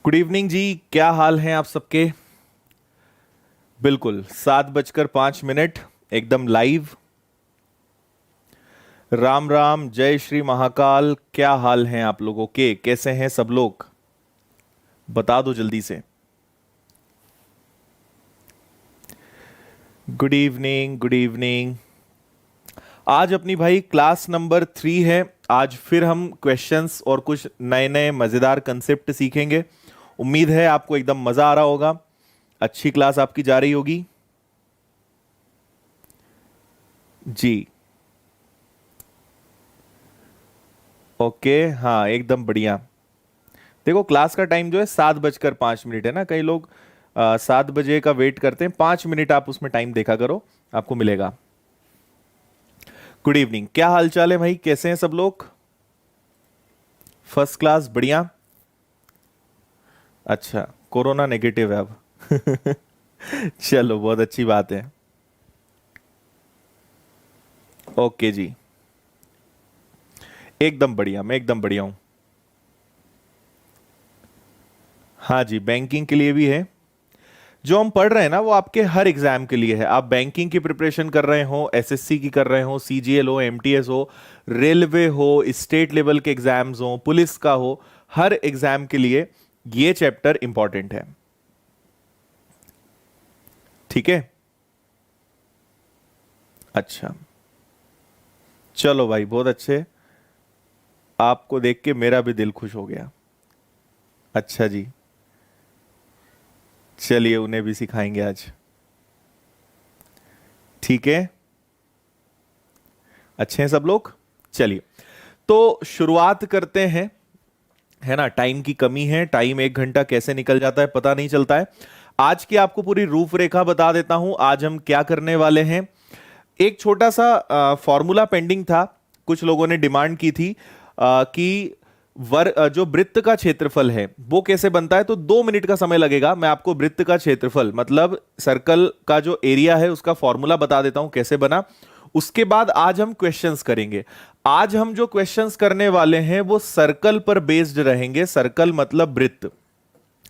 Good evening जी। क्या हाल हैं आप सबके। बिल्कुल 7:05 एकदम लाइव। राम राम, जय श्री महाकाल। क्या हाल हैं आप लोगों के, कैसे हैं सब लोग, बता दो जल्दी से। Good evening, good evening. आज अपनी भाई क्लास नंबर 3 है। आज फिर हम क्वेश्चंस और कुछ नए नए मजेदार कंसेप्ट सीखेंगे। उम्मीद है आपको एकदम मजा आ रहा होगा। अच्छी क्लास आपकी जा रही होगी जी। ओके, हाँ एकदम बढ़िया। देखो क्लास का टाइम जो है 7:05 है ना। कई लोग 7 बजे का वेट करते हैं। 5 मिनट आप उसमें टाइम देखा करो, आपको मिलेगा। गुड इवनिंग, क्या हाल चाल है भाई, कैसे हैं सब लोग। फर्स्ट क्लास, बढ़िया। अच्छा, कोरोना नेगेटिव है अब। चलो बहुत अच्छी बात है। ओके जी, एकदम बढ़िया, मैं एकदम बढ़िया हूं। हाँ जी, बैंकिंग के लिए भी है। जो हम पढ़ रहे हैं ना वो आपके हर एग्जाम के लिए है। आप बैंकिंग की प्रिपरेशन कर रहे हो, एसएससी की कर रहे हो, सीजीएल हो, एमटीएस हो, रेलवे हो, स्टेट लेवल के एग्जाम्स हो, पुलिस का हो, हर एग्जाम के लिए ये चैप्टर इंपॉर्टेंट है। ठीक है, अच्छा। चलो भाई, बहुत अच्छे। आपको देख के मेरा भी दिल खुश हो गया। अच्छा जी, चलिए उन्हें भी सिखाएंगे आज। ठीक है, अच्छे हैं सब लोग। चलिए तो शुरुआत करते हैं, है ना। टाइम की कमी है, टाइम 1 घंटा कैसे निकल जाता है पता नहीं चलता है। आज की आपको पूरी रूपरेखा बता देता हूं। आज हम क्या करने वाले हैं। एक छोटा सा फॉर्मूला पेंडिंग था। कुछ लोगों ने डिमांड की थी कि जो वृत्त का क्षेत्रफल है वो कैसे बनता है। तो 2 मिनट का समय लगेगा। मैं आपको वृत्त का क्षेत्रफल मतलब सर्कल का जो एरिया है उसका फॉर्मूला बता देता हूं कैसे बना। उसके बाद आज हम क्वेश्चंस करेंगे। आज हम जो क्वेश्चंस करने वाले हैं वो सर्कल पर बेस्ड रहेंगे। सर्कल मतलब वृत्त,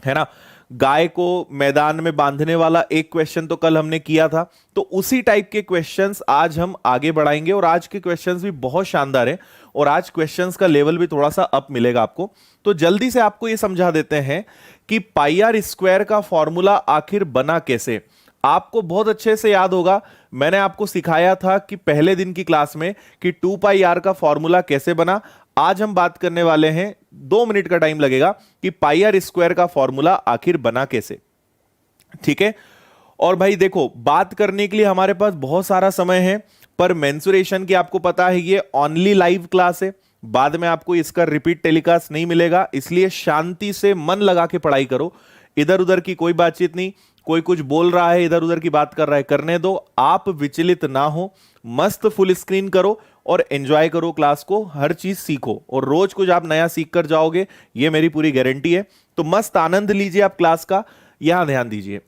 है ना। गाय को मैदान में बांधने वाला एक क्वेश्चन तो कल हमने किया था, तो उसी टाइप के क्वेश्चंस आज हम आगे बढ़ाएंगे। और आज के क्वेश्चंस भी बहुत शानदार हैं और आज क्वेश्चंस का लेवल भी थोड़ा सा अप मिलेगा आपको। तो जल्दी से आपको यह समझा देते हैं कि पाई आर स्क्वायर का फॉर्मूला आखिर बना कैसे। आपको बहुत अच्छे से याद होगा, मैंने आपको सिखाया था कि पहले दिन की क्लास में कि 2 पाई आर का फॉर्मूला कैसे बना। आज हम बात करने वाले हैं, 2 मिनट का टाइम लगेगा, कि पाई आर स्क्वायर का फॉर्मूला आखिर बना कैसे। ठीक है। और भाई देखो, बात करने के लिए हमारे पास बहुत सारा समय है, पर मेंसुरेशन की आपको पता है ये ओनली लाइव क्लास है। बाद में आपको इसका रिपीट टेलीकास्ट नहीं मिलेगा, इसलिए शांति से मन लगा के पढ़ाई करो। इधर उधर की कोई बातचीत नहीं। कोई कुछ बोल रहा है, इधर उधर की बात कर रहा है, करने दो। आप विचलित ना हो, मस्त फुल स्क्रीन करो और एंजॉय करो क्लास को। हर चीज सीखो और रोज कुछ आप नया सीख कर जाओगे, ये मेरी पूरी गारंटी है। तो मस्त आनंद लीजिए आप क्लास का। यहां ध्यान दीजिए,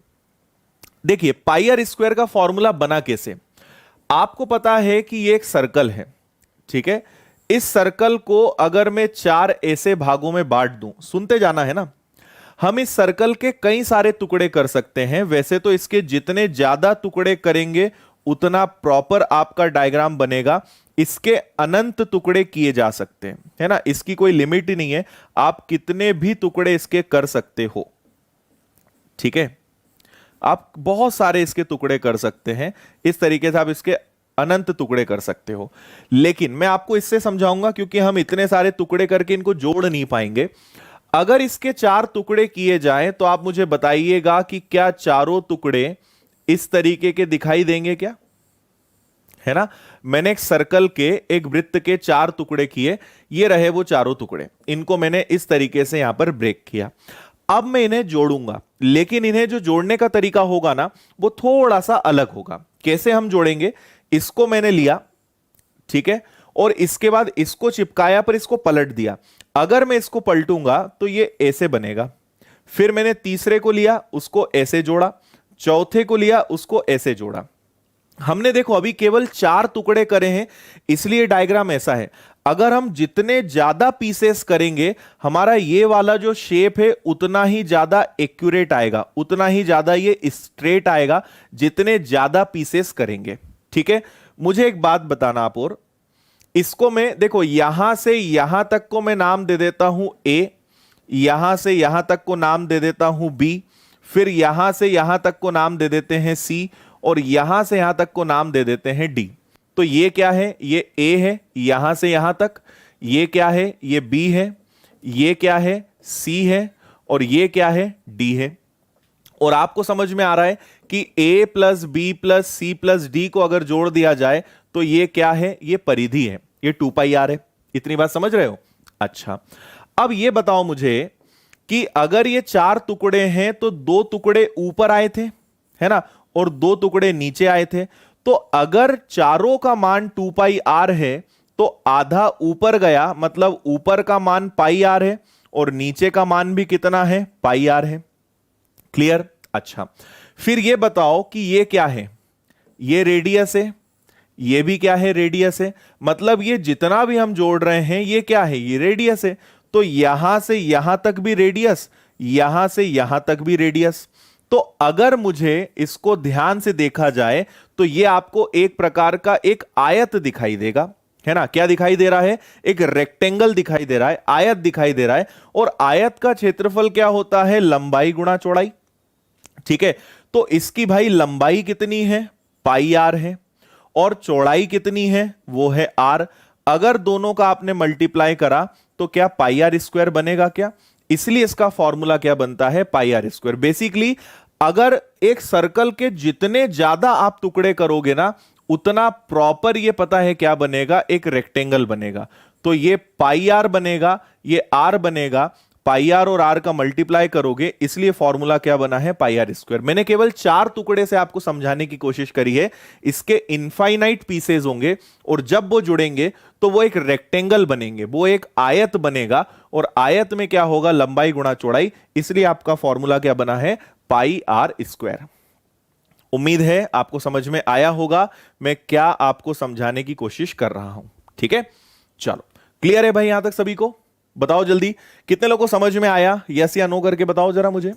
देखिए पाई आर स्क्वायर का फॉर्मूला बना कैसे। आपको पता है कि ये एक सर्कल है, ठीक है। इस सर्कल को अगर मैं 4 ऐसे भागों में बांट दूं, सुनते जाना है ना। हम इस सर्कल के कई सारे टुकड़े कर सकते हैं। वैसे तो इसके जितने ज्यादा टुकड़े करेंगे उतना प्रॉपर आपका डायग्राम बनेगा। इसके अनंत टुकड़े किए जा सकते हैं, है ना। इसकी कोई लिमिट ही नहीं है, आप कितने भी टुकड़े इसके कर सकते हो। ठीक है, आप बहुत सारे इसके टुकड़े कर सकते हैं। इस तरीके से आप इसके अनंत टुकड़े कर सकते हो। लेकिन मैं आपको इससे समझाऊंगा, क्योंकि हम इतने सारे टुकड़े करके इनको जोड़ नहीं पाएंगे। अगर इसके 4 टुकड़े किए जाएं तो आप मुझे बताइएगा कि क्या चारों टुकड़े इस तरीके के दिखाई देंगे क्या, है ना। मैंने एक सर्कल के, एक वृत्त के 4 टुकड़े किए, ये रहे वो चारों टुकड़े। इनको मैंने इस तरीके से यहां पर ब्रेक किया। अब मैं इन्हें जोड़ूंगा, लेकिन इन्हें जो जोड़ने का तरीका होगा ना वो थोड़ा सा अलग होगा। कैसे हम जोड़ेंगे, इसको मैंने लिया, ठीक है, और इसके बाद इसको चिपकाया, पर इसको पलट दिया। अगर मैं इसको पलटूंगा तो ये ऐसे बनेगा। फिर मैंने तीसरे को लिया, उसको ऐसे जोड़ा, चौथे को लिया, उसको ऐसे जोड़ा। हमने देखो अभी केवल 4 टुकड़े करे हैं, इसलिए डायग्राम ऐसा है। अगर हम जितने ज्यादा पीसेस करेंगे हमारा ये वाला जो शेप है उतना ही ज्यादा एक्यूरेट आएगा, उतना ही ज्यादा ये स्ट्रेट आएगा जितने ज्यादा पीसेस करेंगे। ठीक है, मुझे एक बात बताना आप, और इसको मैं देखो यहां से यहां तक को मैं नाम दे देता हूं ए, यहां से यहां तक को नाम दे देता हूं बी, फिर यहां से यहां तक को नाम दे देते हैं सी, और यहां से यहां तक को नाम दे देते हैं डी। तो ये क्या है, ये ए है यहां से यहां तक, ये क्या है, ये बी है, ये क्या है, सी है, और ये क्या है, डी है। और आपको समझ में आ रहा है कि A plus B plus C plus D को अगर जोड़ दिया जाए तो ये क्या है, ये परिधि है, ये 2 पाई आर है। इतनी बात समझ रहे हो? अच्छा, अब ये बताओ मुझे कि अगर ये 4 टुकड़े हैं तो 2 टुकड़े ऊपर आए थे, है ना, और 2 टुकड़े नीचे आए थे। तो अगर चारों का मान 2 पाई आर है तो आधा ऊपर गया, मतलब ऊपर का मान पाई आर है और नीचे का मान भी कितना है, पाई आर है। क्लियर? अच्छा, फिर ये बताओ कि ये क्या है, ये रेडियस है, ये भी क्या है, रेडियस है। मतलब ये जितना भी हम जोड़ रहे हैं ये क्या है, ये रेडियस है। तो यहां से यहां तक भी रेडियस, यहां से यहां तक भी रेडियस। तो अगर मुझे इसको ध्यान से देखा जाए तो ये आपको एक प्रकार का एक आयत दिखाई देगा, है ना। क्या दिखाई दे रहा है, एक रेक्टेंगल दिखाई दे रहा है, आयत दिखाई दे रहा है। और आयत का क्षेत्रफल क्या होता है, लंबाई गुणा चौड़ाई। ठीक है, तो इसकी भाई लंबाई कितनी है, पाई आर है, और चौड़ाई कितनी है, वो है आर। अगर दोनों का आपने मल्टीप्लाई करा तो क्या पाई आर स्क्वायर बनेगा क्या, इसलिए इसका फॉर्मूला क्या बनता है, पाई आर स्क्वायर। बेसिकली अगर एक सर्कल के जितने ज्यादा आप टुकड़े करोगे ना उतना प्रॉपर ये पता है क्या बनेगा, एक रेक्टेंगल बनेगा। तो ये पाई आर बनेगा, ये आर बनेगा, पाई आर और आर का मल्टीप्लाई करोगे, इसलिए फॉर्मूला क्या बना है, पाई आर स्क्वायर। मैंने केवल 4 टुकड़े से आपको समझाने की कोशिश करी है, इसके इनफाइनाइट पीसेस होंगे और जब वो जुड़ेंगे तो वो एक रेक्टेंगल बनेंगे, वो एक आयत बनेगा। और आयत में क्या होगा, लंबाई गुणा चौड़ाई, इसलिए आपका फॉर्मूला क्या बना है, पाई आर स्क्वायर। उम्मीद है आपको समझ में आया होगा मैं क्या आपको समझाने की कोशिश कर रहा हूं। ठीक है, चलो क्लियर है भाई यहां तक सभी को? बताओ जल्दी, कितने लोगों को समझ में आया, यस या नो करके बताओ जरा मुझे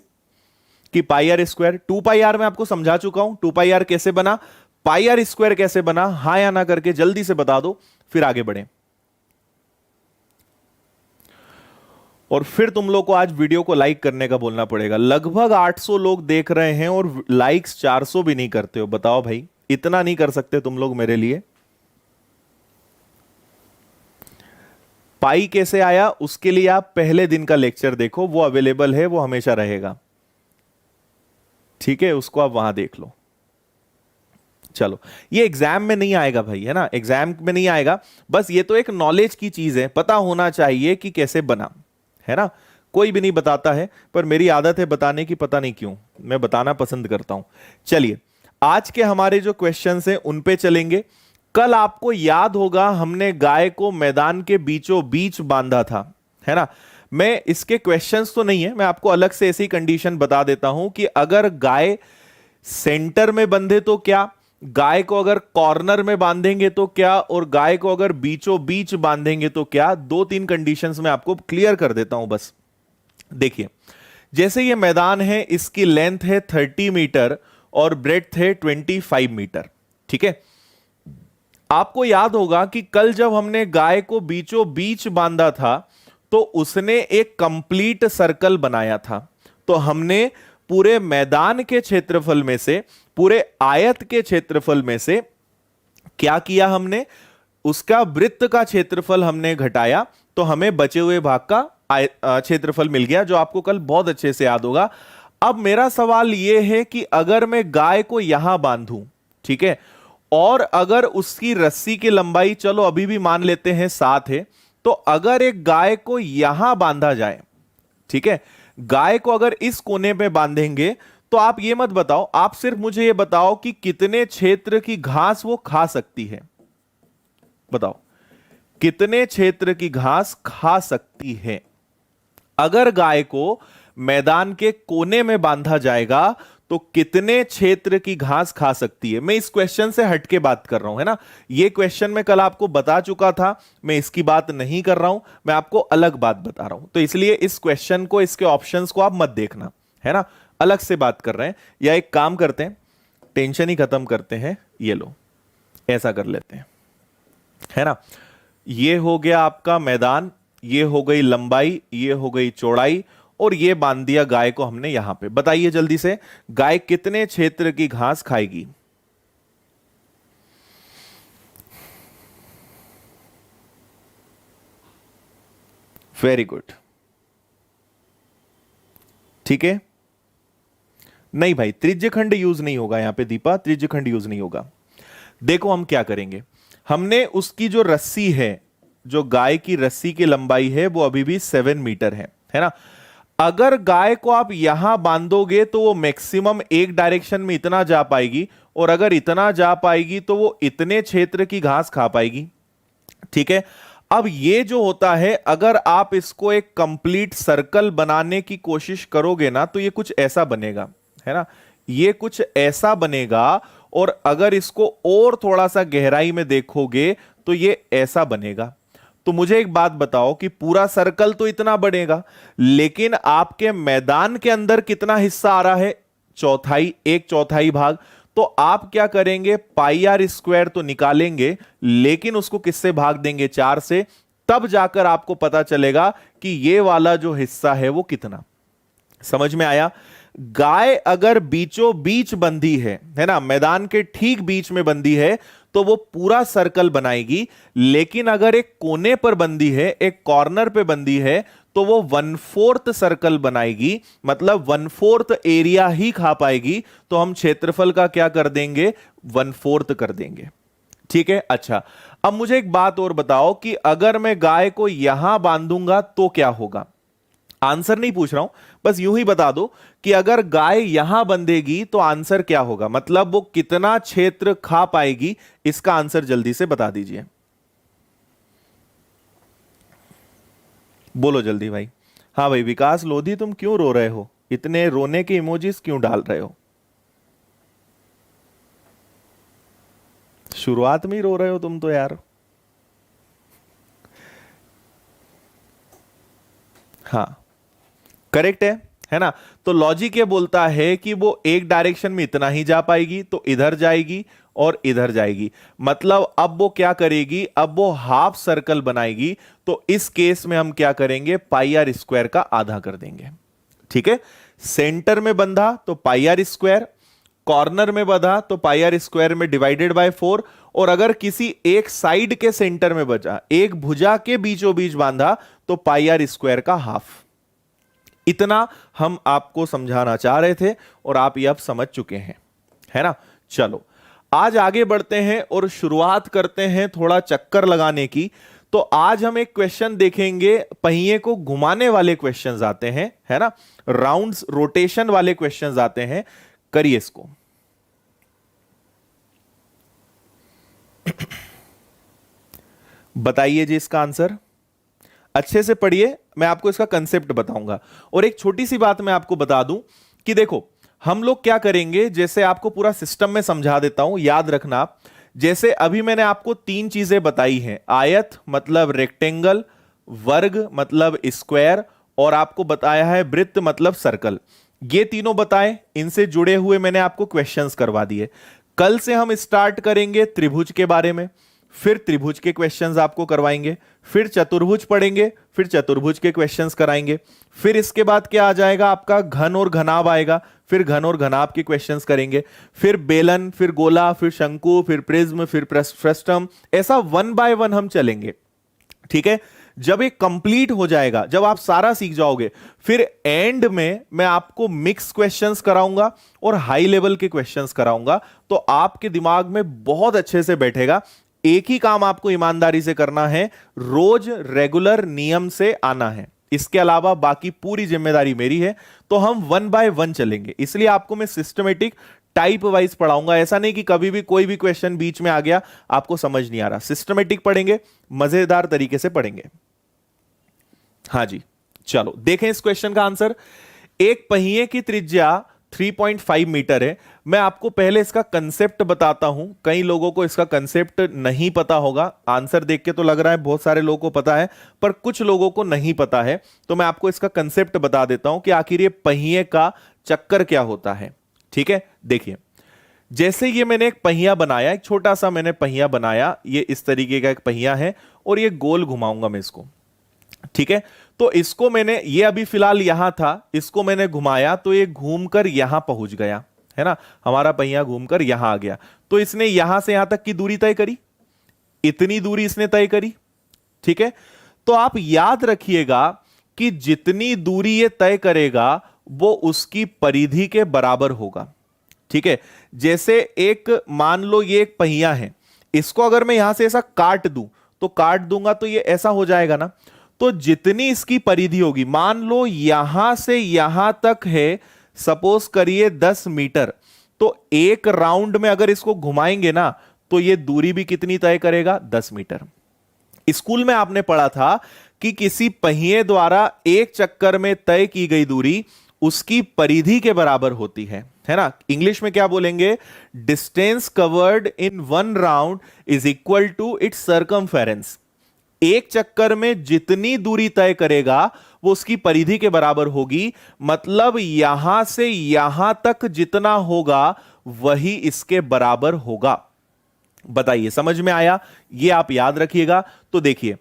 कि पाई आर स्क्वायर, 2 पाई आर मैं आपको समझा चुका हूं, 2 पाई आर कैसे बना, पाई आर स्क्वायर कैसे बना, हां या ना करके जल्दी से बता दो, फिर आगे बढ़े। और फिर तुम लोग को आज वीडियो को लाइक करने का बोलना पड़ेगा। लगभग 800 लोग देख रहे हैं और लाइक्स 400 भी नहीं करते हो। बताओ भाई, इतना नहीं कर सकते तुम लोग मेरे लिए? पाई कैसे आया उसके लिए आप पहले दिन का लेक्चर देखो, वो अवेलेबल है, वो हमेशा रहेगा। ठीक है, उसको आप वहां देख लो। चलो, ये एग्जाम में नहीं आएगा भाई, है ना, एग्जाम में नहीं आएगा। बस ये तो एक नॉलेज की चीज है, पता होना चाहिए कि कैसे बना, है ना। कोई भी नहीं बताता है, पर मेरी आदत है बताने की, पता नहीं क्यों मैं बताना पसंद करता हूं। चलिए, आज के हमारे जो क्वेश्चंस हैं उन पे चलेंगे। कल आपको याद होगा हमने गाय को मैदान के बीचों बीच बांधा था, है ना। मैं इसके क्वेश्चंस तो नहीं है, मैं आपको अलग से ऐसी कंडीशन बता देता हूं कि अगर गाय सेंटर में बंधे तो क्या, गाय को अगर कॉर्नर में बांधेंगे तो क्या, और गाय को अगर बीचों बीच बांधेंगे तो क्या। 2-3 कंडीशंस में आपको क्लियर कर देता हूं। बस देखिए, जैसे ये मैदान है, इसकी लेंथ है 30 मीटर और ब्रेड्थ है 25 मीटर। ठीक है, आपको याद होगा कि कल जब हमने गाय को बीचों बीच बांधा था तो उसने एक कंप्लीट सर्कल बनाया था। तो हमने पूरे मैदान के क्षेत्रफल में से, पूरे आयत के क्षेत्रफल में से क्या किया हमने, उसका वृत्त का क्षेत्रफल हमने घटाया, तो हमें बचे हुए भाग का क्षेत्रफल मिल गया, जो आपको कल बहुत अच्छे से याद होगा। अब मेरा सवाल यह है कि अगर मैं गाय को यहां बांधूं, ठीक है, और अगर उसकी रस्सी की लंबाई चलो अभी भी मान लेते हैं 7 है, तो अगर एक गाय को यहां बांधा जाए, ठीक है, गाय को अगर इस कोने पे बांधेंगे तो आप ये मत बताओ, आप सिर्फ मुझे ये बताओ कि कितने क्षेत्र की घास वो खा सकती है। बताओ कितने क्षेत्र की घास खा सकती है। अगर गाय को मैदान के कोने में बांधा जाएगा तो कितने क्षेत्र की घास खा सकती है। मैं इस क्वेश्चन से हटके बात कर रहा हूं, है ना। ये क्वेश्चन मैं कल आपको बता चुका था, मैं इसकी बात नहीं कर रहा हूं, मैं आपको अलग बात बता रहा हूं। तो इसलिए इस क्वेश्चन को, इसके ऑप्शंस को आप मत देखना, है ना। अलग से बात कर रहे हैं। या एक काम करते हैं, टेंशन ही खत्म करते हैं। ये लो, ऐसा कर लेते हैं, है ना। ये हो गया आपका मैदान, ये हो गई लंबाई, ये हो गई चौड़ाई, और ये बांध दिया गाय को हमने यहां पे। बताइए जल्दी से, गाय कितने क्षेत्र की घास खाएगी। वेरी गुड, ठीक है। नहीं भाई, त्रिज्यखंड यूज नहीं होगा यहां पे दीपा, त्रिज्यखंड यूज नहीं होगा। देखो हम क्या करेंगे, हमने उसकी जो रस्सी है, जो गाय की रस्सी की लंबाई है वो अभी भी 7 मीटर है ना। अगर गाय को आप यहां बांधोगे तो वो मैक्सिमम एक डायरेक्शन में इतना जा पाएगी, और अगर इतना जा पाएगी तो वो इतने क्षेत्र की घास खा पाएगी, ठीक है। अब ये जो होता है, अगर आप इसको एक कंप्लीट सर्कल बनाने की कोशिश करोगे ना, तो ये कुछ ऐसा बनेगा, है ना। ये कुछ ऐसा बनेगा, और अगर इसको और थोड़ा सा गहराई में देखोगे तो ये ऐसा बनेगा। तो मुझे एक बात बताओ कि पूरा सर्कल तो इतना बनेगा, लेकिन आपके मैदान के अंदर कितना हिस्सा आ रहा है, चौथाई, एक चौथाई भाग। तो आप क्या करेंगे, पाई आर स्क्वायर तो निकालेंगे, लेकिन उसको किससे भाग देंगे, 4 से। तब जाकर आपको पता चलेगा कि ये वाला जो हिस्सा है वो कितना। समझ में आया। गाय अगर बीचों बीच बंधी है ना, मैदान के ठीक बीच में बंधी है, तो वो पूरा सर्कल बनाएगी। लेकिन अगर एक कोने पर बंधी है, एक कॉर्नर पे बंधी है, तो वो 1/4 सर्कल बनाएगी, मतलब 1/4 एरिया ही खा पाएगी। तो हम क्षेत्रफल का क्या कर देंगे, 1/4 कर देंगे, ठीक है। अच्छा, अब मुझे एक बात और बताओ कि अगर मैं गाय को यहां बांधूंगा तो क्या होगा। आंसर नहीं पूछ रहा हूं, बस यूं ही बता दो कि अगर गाय यहां बंधेगी तो आंसर क्या होगा, मतलब वो कितना क्षेत्र खा पाएगी। इसका आंसर जल्दी से बता दीजिए, बोलो जल्दी भाई। हाँ भाई, विकास लोधी, तुम क्यों रो रहे हो, इतने रोने के इमोजीज क्यों डाल रहे हो, शुरुआत में ही रो रहे हो तुम तो यार। हाँ, करेक्ट है ना। तो लॉजिक ये बोलता है कि वो एक डायरेक्शन में इतना ही जा पाएगी, तो इधर जाएगी और इधर जाएगी। मतलब अब वो क्या करेगी, अब वो हाफ सर्कल बनाएगी। तो इस केस में हम क्या करेंगे, पाई आर स्क्वायर का आधा कर देंगे, ठीक है। सेंटर में बंधा तो पाई आर स्क्वायर, कॉर्नर में बंधा तो पाई आर स्क्वायर में डिवाइडेड बाय 4, और अगर किसी एक साइड के सेंटर में बचा, एक भुजा के बीचों बीच बांधा, तो पाई आर स्क्वायर का हाफ। इतना हम आपको समझाना चाह रहे थे, और आप ये अब समझ चुके हैं, है ना। चलो आज आगे बढ़ते हैं और शुरुआत करते हैं थोड़ा चक्कर लगाने की। तो आज हम एक क्वेश्चन देखेंगे, पहिए को घुमाने वाले क्वेश्चंस आते हैं, है ना, राउंड्स, रोटेशन वाले क्वेश्चंस आते हैं। करिए इसको। बताइए जी इसका आंसर, अच्छे से पढ़िए, मैं आपको इसका कंसेप्ट बताऊंगा। और एक छोटी सी बात मैं आपको बता दूं कि देखो हम लोग क्या करेंगे, जैसे आपको पूरा सिस्टम में समझा देता हूं, याद रखना। जैसे अभी मैंने आपको 3 चीजें बताई हैं, आयत मतलब रेक्टेंगल, वर्ग मतलब स्क्वायर, और आपको बताया है वृत्त मतलब सर्कल। ये तीनों बताए, इनसे जुड़े हुए मैंने आपको क्वेश्चंस करवा दिए। कल से हम स्टार्ट करेंगे त्रिभुज के बारे में, फिर त्रिभुज के क्वेश्चंस आपको करवाएंगे, फिर चतुर्भुज पढ़ेंगे, फिर चतुर्भुज के क्वेश्चंस कराएंगे। फिर इसके बाद क्या आ जाएगा, आपका घन और घनाभ आएगा, फिर घन और घनाभ के क्वेश्चंस करेंगे। फिर बेलन, फिर गोला, फिर शंकु, फिर प्रिज्म, फिर फ्रस्टम, ऐसा 1 बाय 1 हम चलेंगे, ठीक है। जब ये कंप्लीट हो जाएगा, जब आप सारा सीख जाओगे, फिर एंड में मैं आपको मिक्स क्वेश्चंस कराऊंगा और हाई लेवल के क्वेश्चंस कराऊंगा। तो आपके दिमाग में बहुत अच्छे से बैठेगा। एक ही काम आपको ईमानदारी से करना है, रोज रेगुलर नियम से आना है, इसके अलावा बाकी पूरी जिम्मेदारी मेरी है। तो हम 1 बाय 1 चलेंगे, इसलिए आपको मैं सिस्टमेटिक टाइप वाइज पढ़ाऊंगा। ऐसा नहीं कि कभी भी कोई भी क्वेश्चन बीच में आ गया आपको समझ नहीं आ रहा, सिस्टमेटिक पढ़ेंगे, मजेदार तरीके से पढ़ेंगे। हाँ जी, चलो देखें इस क्वेश्चन का आंसर। एक पहिए की त्रिज्या 3.5 मीटर है। मैं आपको पहले इसका कंसेप्ट बताता हूं, कई लोगों को इसका कंसेप्ट नहीं पता होगा। आंसर देख के तो लग रहा है बहुत सारे लोगों को पता है, पर कुछ लोगों को नहीं पता है। तो मैं आपको इसका कंसेप्ट बता देता हूं कि आखिर ये पहिए का चक्कर क्या होता है। ठीक है, देखिए, जैसे ये मैंने एक पहिया बनाया, एक छोटा सा मैंने पहिया बनाया, ये इस तरीके का एक पहिया है और ये गोल घुमाऊंगा मैं इसको। ठीक है, तो इसको मैंने, ये अभी फिलहाल यहां था, इसको मैंने घुमाया तो ये घूमकर यहां पहुंच गया, है ना, हमारा पहिया घूमकर यहां आ गया। तो इसने यहां से यहां तक की दूरी तय करी, इतनी दूरी इसने तय करी। ठीक है, तो आप याद रखिएगा कि जितनी दूरी ये तय करेगा वो उसकी परिधि के बराबर होगा। ठीक है, जैसे एक, मान लो ये एक पहिया है, इसको अगर मैं यहां से ऐसा काट दूं, तो काट दूंगा तो ये ऐसा हो जाएगा ना। तो जितनी इसकी परिधि होगी, मान लो यहां से यहां तक है, सपोज करिए 10 मीटर, तो एक राउंड में अगर इसको घुमाएंगे ना तो ये दूरी भी कितनी तय करेगा, 10 मीटर। स्कूल में आपने पढ़ा था कि किसी पहिए द्वारा एक चक्कर में तय की गई दूरी उसकी परिधि के बराबर होती है ना। इंग्लिश में क्या बोलेंगे, distance covered in one round is equal to its circumference. एक चक्कर में जितनी दूरी तय करेगा वो उसकी परिधि के बराबर होगी, मतलब यहां से यहां तक जितना होगा वही इसके बराबर होगा। बताइए, समझ में आया? ये आप याद रखिएगा। तो देखिए,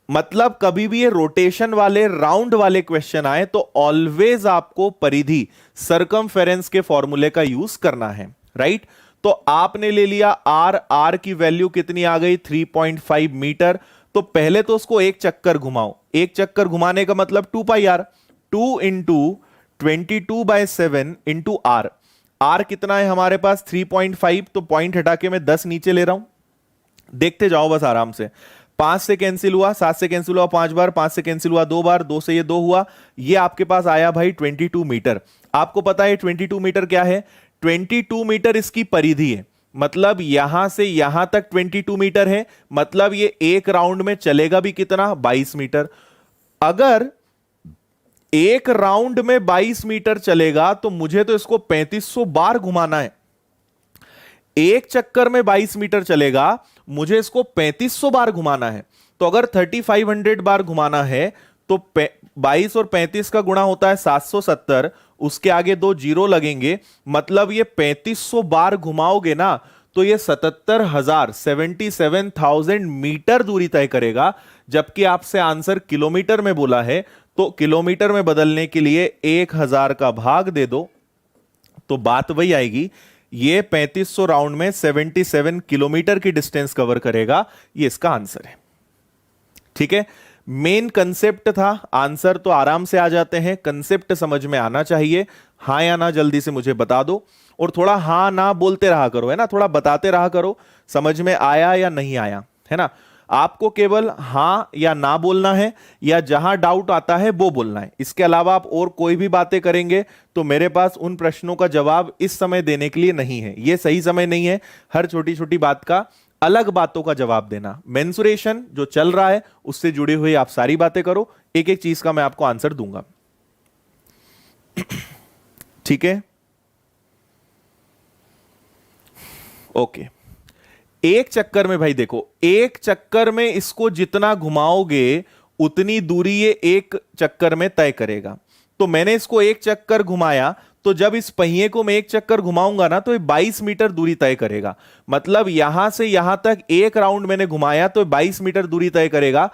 मतलब कभी भी ये रोटेशन वाले, राउंड वाले क्वेश्चन आए तो ऑलवेज आपको परिधि, सर्कमफेरेंस के फॉर्मूले का यूज करना है, राइट। तो आपने ले लिया आर की वैल्यू कितनी आ गई, 3.5 मीटर। तो पहले तो उसको एक चक्कर घुमाओ, एक चक्कर घुमाने का मतलब 2 pi R, 2 into 22/7 into R. R कितना है हमारे पास, 3.5, तो पॉइंट हटा के मैं 10 नीचे ले रहा हूं। देखते जाओ बस आराम से। 5 से कैंसिल हुआ, 7 से कैंसिल हुआ 5 बार, 5 से कैंसिल हुआ 2 बार, 2 से ये 2 हुआ, ये आपके पास आया भाई 22 मीटर। आपको पता है 22 मीटर क्या है, 22 मीटर इसकी परिधि है, मतलब यहां से यहां तक 22 मीटर है, मतलब ये एक राउंड में चलेगा भी कितना, 22 मीटर। अगर एक राउंड में 22 मीटर चलेगा तो मुझे तो इसको 3500 बार घुमाना है। एक चक्कर में 22 मीटर चलेगा, मुझे इसको 3500 बार घुमाना है। तो अगर 3500 बार घुमाना है तो 22 और 35 का गुणा होता है 770, उसके आगे 2 जीरो लगेंगे, मतलब ये 3500 बार घुमाओगे ना तो ये 77,000 मीटर दूरी तय करेगा। जबकि आपसे आंसर किलोमीटर में बोला है, तो किलोमीटर में बदलने के लिए 1000 का भाग दे दो तो बात वही आएगी। ये 3500 राउंड में 77 किलोमीटर की डिस्टेंस कवर करेगा। ये इसका आंसर है। ठीक है, मेन कंसेप्ट था, आंसर तो आराम से आ जाते हैं, कंसेप्ट समझ में आना चाहिए। हां या ना जल्दी से मुझे बता दो, और थोड़ा हां ना बोलते रहा करो, है ना, थोड़ा बताते रहा करो, समझ में आया या नहीं आया, है ना। आपको केवल हां या ना बोलना है, या जहां डाउट आता है वो बोलना है। इसके अलावा आप और कोई भी बातें करेंगे तो मेरे पास उन प्रश्नों का जवाब इस समय देने के लिए नहीं है। यह सही समय नहीं है हर छोटी छोटी बात का अलग बातों का जवाब देना। मेंसुरेशन जो चल रहा है उससे जुड़ी हुई आप सारी बातें करो, एक एक चीज का मैं आपको आंसर दूंगा। ठीक है, ओके। एक चक्कर में भाई देखो, एक चक्कर में इसको जितना घुमाओगे उतनी दूरी ये एक चक्कर में तय करेगा। तो मैंने इसको एक चक्कर घुमाया, तो जब इस पहिए को मैं एक चक्कर घुमाऊंगा ना तो ये 22 मीटर दूरी तय करेगा। मतलब यहां से यहां तक एक राउंड मैंने घुमाया तो 22 मीटर दूरी तय करेगा।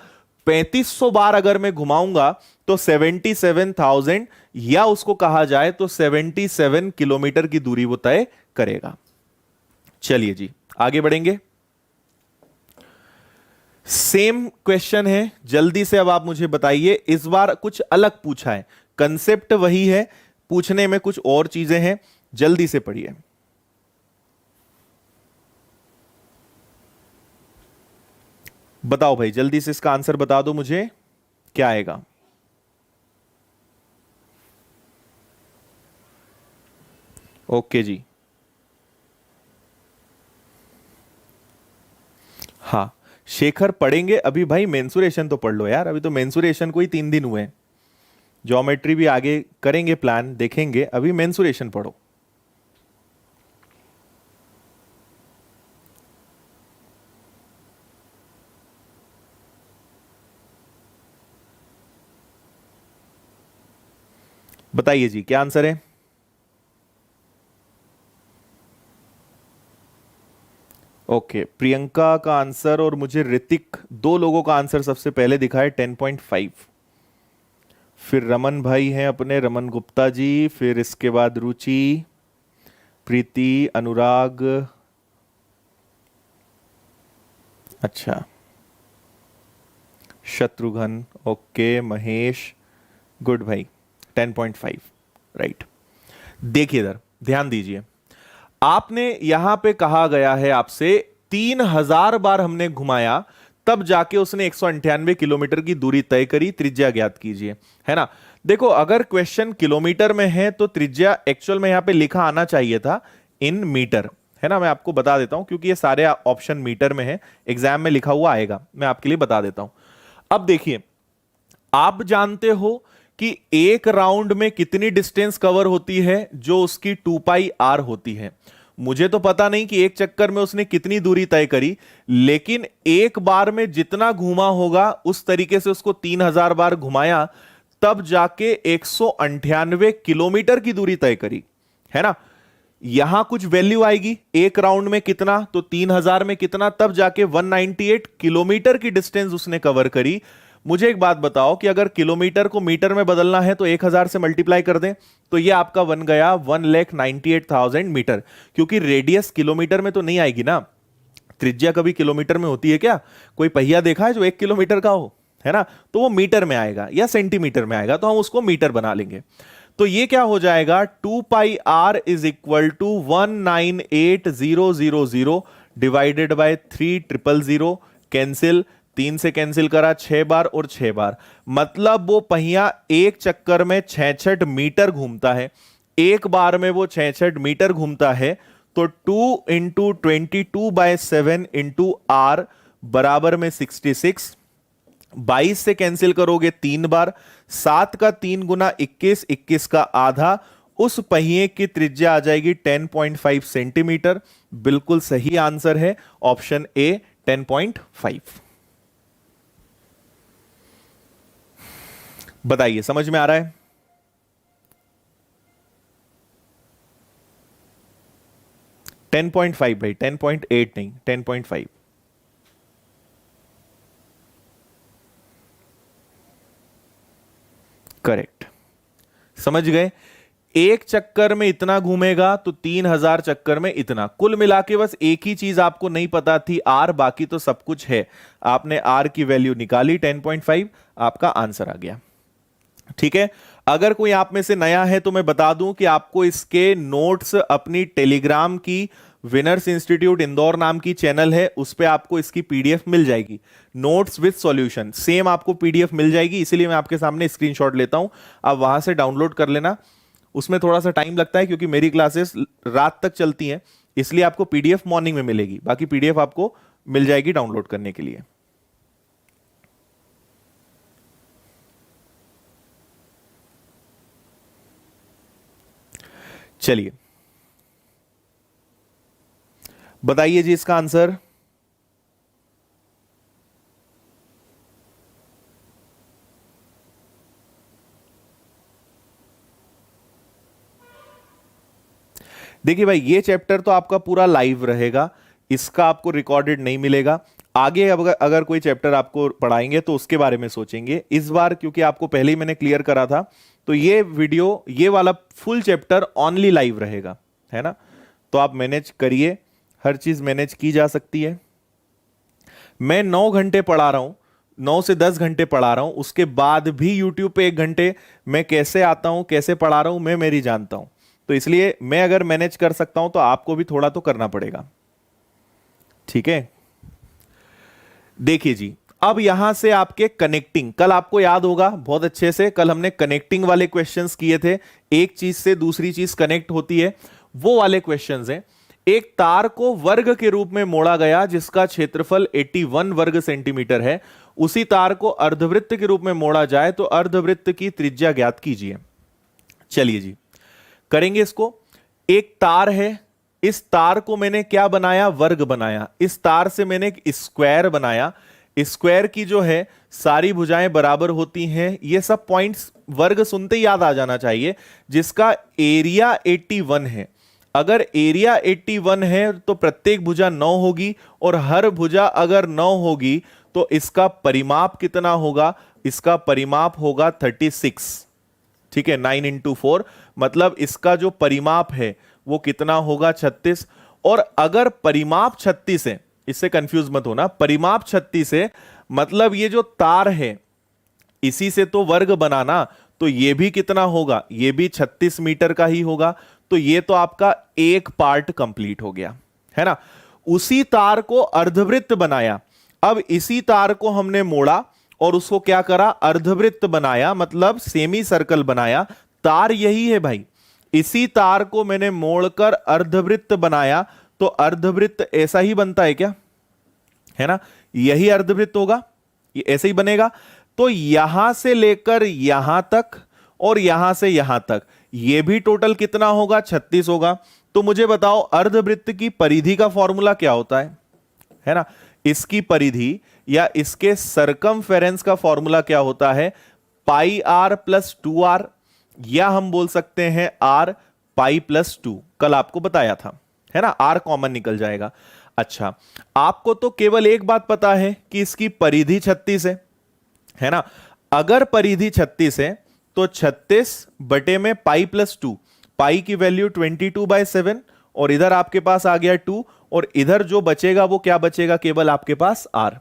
3500 बार अगर मैं घुमाऊंगा तो 77,000, या उसको कहा जाए तो 77 किलोमीटर की दूरी वो तय करेगा। चलिए जी, आगे बढ़ेंगे। सेम क्वेश्चन है, जल्दी से अब आप मुझे बताइए। इस बार कुछ अलग पूछा है, कंसेप्ट वही है, पूछने में कुछ और चीजें हैं। जल्दी से पढ़िए। बताओ भाई, जल्दी से इसका आंसर बता दो मुझे, क्या आएगा। ओके जी, हाँ शेखर पढ़ेंगे। अभी भाई मेंसुरेशन तो पढ़ लो यार, अभी तो मेंसुरेशन को ही 3 दिन हुए हैं। ज्योमेट्री भी आगे करेंगे, प्लान देखेंगे, अभी मेंसुरेशन पढ़ो। बताइए जी क्या आंसर है। ओके, प्रियंका का आंसर और मुझे ऋतिक, दो लोगों का आंसर सबसे पहले दिखा है 10.5। फिर रमन भाई हैं अपने, रमन गुप्ता जी, फिर इसके बाद रुचि, प्रीति, अनुराग, अच्छा, शत्रुघ्न, ओके, महेश, गुड भाई, 10.5, राइट। देखिए इधर ध्यान दीजिए, आपने यहां पे कहा गया है आपसे 3000 बार हमने घुमाया, तब जाके उसने 198 किलोमीटर की दूरी तय करी, त्रिज्या ज्ञात कीजिए, है ना। देखो अगर क्वेश्चन किलोमीटर में है तो त्रिज्या एक्चुअल में यहां पे लिखा आना चाहिए था इन मीटर, है ना। मैं आपको बता देता हूं क्योंकि ये सारे ऑप्शन मीटर में है, एग्जाम में लिखा हुआ आएगा, मैं आपके लिए बता देता हूं। अब देखिए, आप जानते हो कि एक राउंड में कितनी डिस्टेंस कवर होती है, जो उसकी 2πr होती है। मुझे तो पता नहीं कि एक चक्कर में उसने कितनी दूरी तय करी, लेकिन एक बार में जितना घूमा होगा उस तरीके से उसको 3000 बार घुमाया, तब जाके 198 किलोमीटर की दूरी तय करी, है ना। यहां कुछ वैल्यू आएगी, एक राउंड में कितना, तो 3000 में कितना, तब जाके 198 किलोमीटर की डिस्टेंस उसने कवर करी। मुझे एक बात बताओ कि अगर किलोमीटर को मीटर में बदलना है तो 1000 से मल्टीप्लाई कर दें, तो ये आपका बन गया 1,98,000 मीटर, क्योंकि रेडियस किलोमीटर में तो नहीं आएगी ना। त्रिज्या कभी किलोमीटर में होती है क्या? कोई पहिया देखा है जो 1 किलोमीटर का हो, है ना। तो वो मीटर में आएगा या सेंटीमीटर में आएगा, तो हम उसको मीटर बना लेंगे। तो ये क्या हो जाएगा, 2πr is equal to 198,000 divided by 3,000, cancel, 3 से कैंसिल करा 6 बार और 6 बार, मतलब वो पहिया एक चक्कर में 66 मीटर घूमता है। एक बार में वो 66 मीटर घूमता है, तो 2 इंटू 22/7 इंटू आर बराबर में 66। 22 से कैंसिल करोगे 3 बार, 7 का 3 गुना 21, 21 का आधा, उस पहिए की त्रिज्या आ जाएगी 10.5 सेंटीमीटर। बिल्कुल सही आंसर है ऑप्शन ए, 10.5। बताइए समझ में आ रहा है? टेन पॉइंट फाइव भाई, 10.8 नहीं, 10.5। करेक्ट, समझ गए। एक चक्कर में इतना घूमेगा तो 3000 चक्कर में इतना, कुल मिला के बस एक ही चीज आपको नहीं पता थी, आर, बाकी तो सब कुछ है। आपने आर की वैल्यू निकाली 10.5, आपका आंसर आ गया। ठीक है, अगर कोई आप में से नया है तो मैं बता दूं कि आपको इसके नोट्स अपनी टेलीग्राम की विनर्स इंस्टीट्यूट इंदौर नाम की चैनल है, उस पे आपको इसकी पीडीएफ मिल जाएगी, नोट्स विद सॉल्यूशन, सेम आपको पीडीएफ मिल जाएगी। इसीलिए मैं आपके सामने स्क्रीनशॉट लेता हूं, आप वहां से डाउनलोड कर लेना। उसमें थोड़ा सा टाइम लगता है क्योंकि मेरी क्लासेस रात तक चलती हैं, इसलिए आपको पीडीएफ मॉर्निंग में मिलेगी, बाकी पीडीएफ आपको मिल जाएगी डाउनलोड करने के लिए। चलिए बताइए जी इसका आंसर। देखिए भाई, ये चैप्टर तो आपका पूरा लाइव रहेगा, इसका आपको रिकॉर्डेड नहीं मिलेगा। आगे अगर कोई चैप्टर आपको पढ़ाएंगे तो उसके बारे में सोचेंगे। इस बार क्योंकि आपको पहले ही मैंने क्लियर करा था, तो ये वीडियो, ये वाला फुल चैप्टर ओनली लाइव रहेगा, है ना। तो आप मैनेज करिए, हर चीज मैनेज की जा सकती है। मैं 9 घंटे पढ़ा रहा हूं, 9 से 10 घंटे पढ़ा रहा हूं, उसके बाद भी यूट्यूब पे 1 घंटे मैं कैसे आता हूं, कैसे पढ़ा रहा हूं, मैं मेरी जानता हूं। तो इसलिए मैं अगर मैनेज कर सकता हूं तो आपको भी थोड़ा तो करना पड़ेगा, ठीक है। देखिए जी, अब यहां से आपके कनेक्टिंग, कल आपको याद होगा बहुत अच्छे से, कल हमने कनेक्टिंग वाले क्वेश्चंस किए थे, एक चीज से दूसरी चीज कनेक्ट होती है, वो वाले क्वेश्चंस हैं। एक तार को वर्ग के रूप में मोड़ा गया जिसका क्षेत्रफल 81 वर्ग सेंटीमीटर है, उसी तार को अर्धवृत्त के रूप में मोड़ा जाए तो अर्धवृत्त की त्रिज्या ज्ञात कीजिए। चलिए जी, करेंगे इसको। एक तार है, इस तार को मैंने क्या बनाया, वर्ग बनाया। इस तार से मैंने एक स्क्वायर बनाया। स्क्वायर की जो है सारी भुजाएं बराबर होती हैं। ये सब पॉइंट्स वर्ग सुनते ही याद आ जाना चाहिए। जिसका एरिया 81 है, अगर एरिया 81 है तो प्रत्येक भुजा 9 होगी, और हर भुजा अगर 9 होगी तो इसका परिमाप कितना होगा, इसका परिमाप होगा 36। ठीक है, 9 इंटू 4, मतलब इसका जो परिमाप है वो कितना होगा, 36। और अगर परिमाप 36 है, इससे कंफ्यूज मत होना, परिमाप 36 है मतलब ये जो तार है इसी से तो वर्ग बनाना, तो ये भी कितना होगा, ये भी 36 मीटर का ही होगा। तो ये तो आपका एक पार्ट कंप्लीट हो गया, है ना। उसी तार को अर्धवृत्त बनाया। अब इसी तार को हमने मोड़ा और उसको क्या करा, अर्धवृत्त बनाया, मतलब सेमी सर्कल बनाया। तार यही है भाई, इसी तार को मैंने मोड़कर अर्धवृत्त बनाया, तो अर्धवृत्त ऐसा ही बनता है क्या, है ना, यही अर्धवृत्त होगा, ये ऐसे ही बनेगा। तो यहां से लेकर यहां तक और यहां से यहां तक, ये भी टोटल कितना होगा, 36 होगा। तो मुझे बताओ अर्धवृत्त की परिधि का फॉर्मूला क्या होता है ना, इसकी परिधि या इसके सरकमफेरेंस का फॉर्मूला क्या होता है, पाई आर प्लस 2r, या हम बोल सकते हैं r पाई प्लस 2। कल आपको बताया था, है ना, r कॉमन निकल जाएगा। अच्छा, आपको तो केवल एक बात पता है कि इसकी परिधि 36 है ना। अगर परिधि 36 है तो 36 बटे में पाई प्लस 2, पाई की वैल्यू 22/7, और इधर आपके पास आ गया 2, और इधर जो बचेगा वो क्या बचेगा, केवल आपके पास r।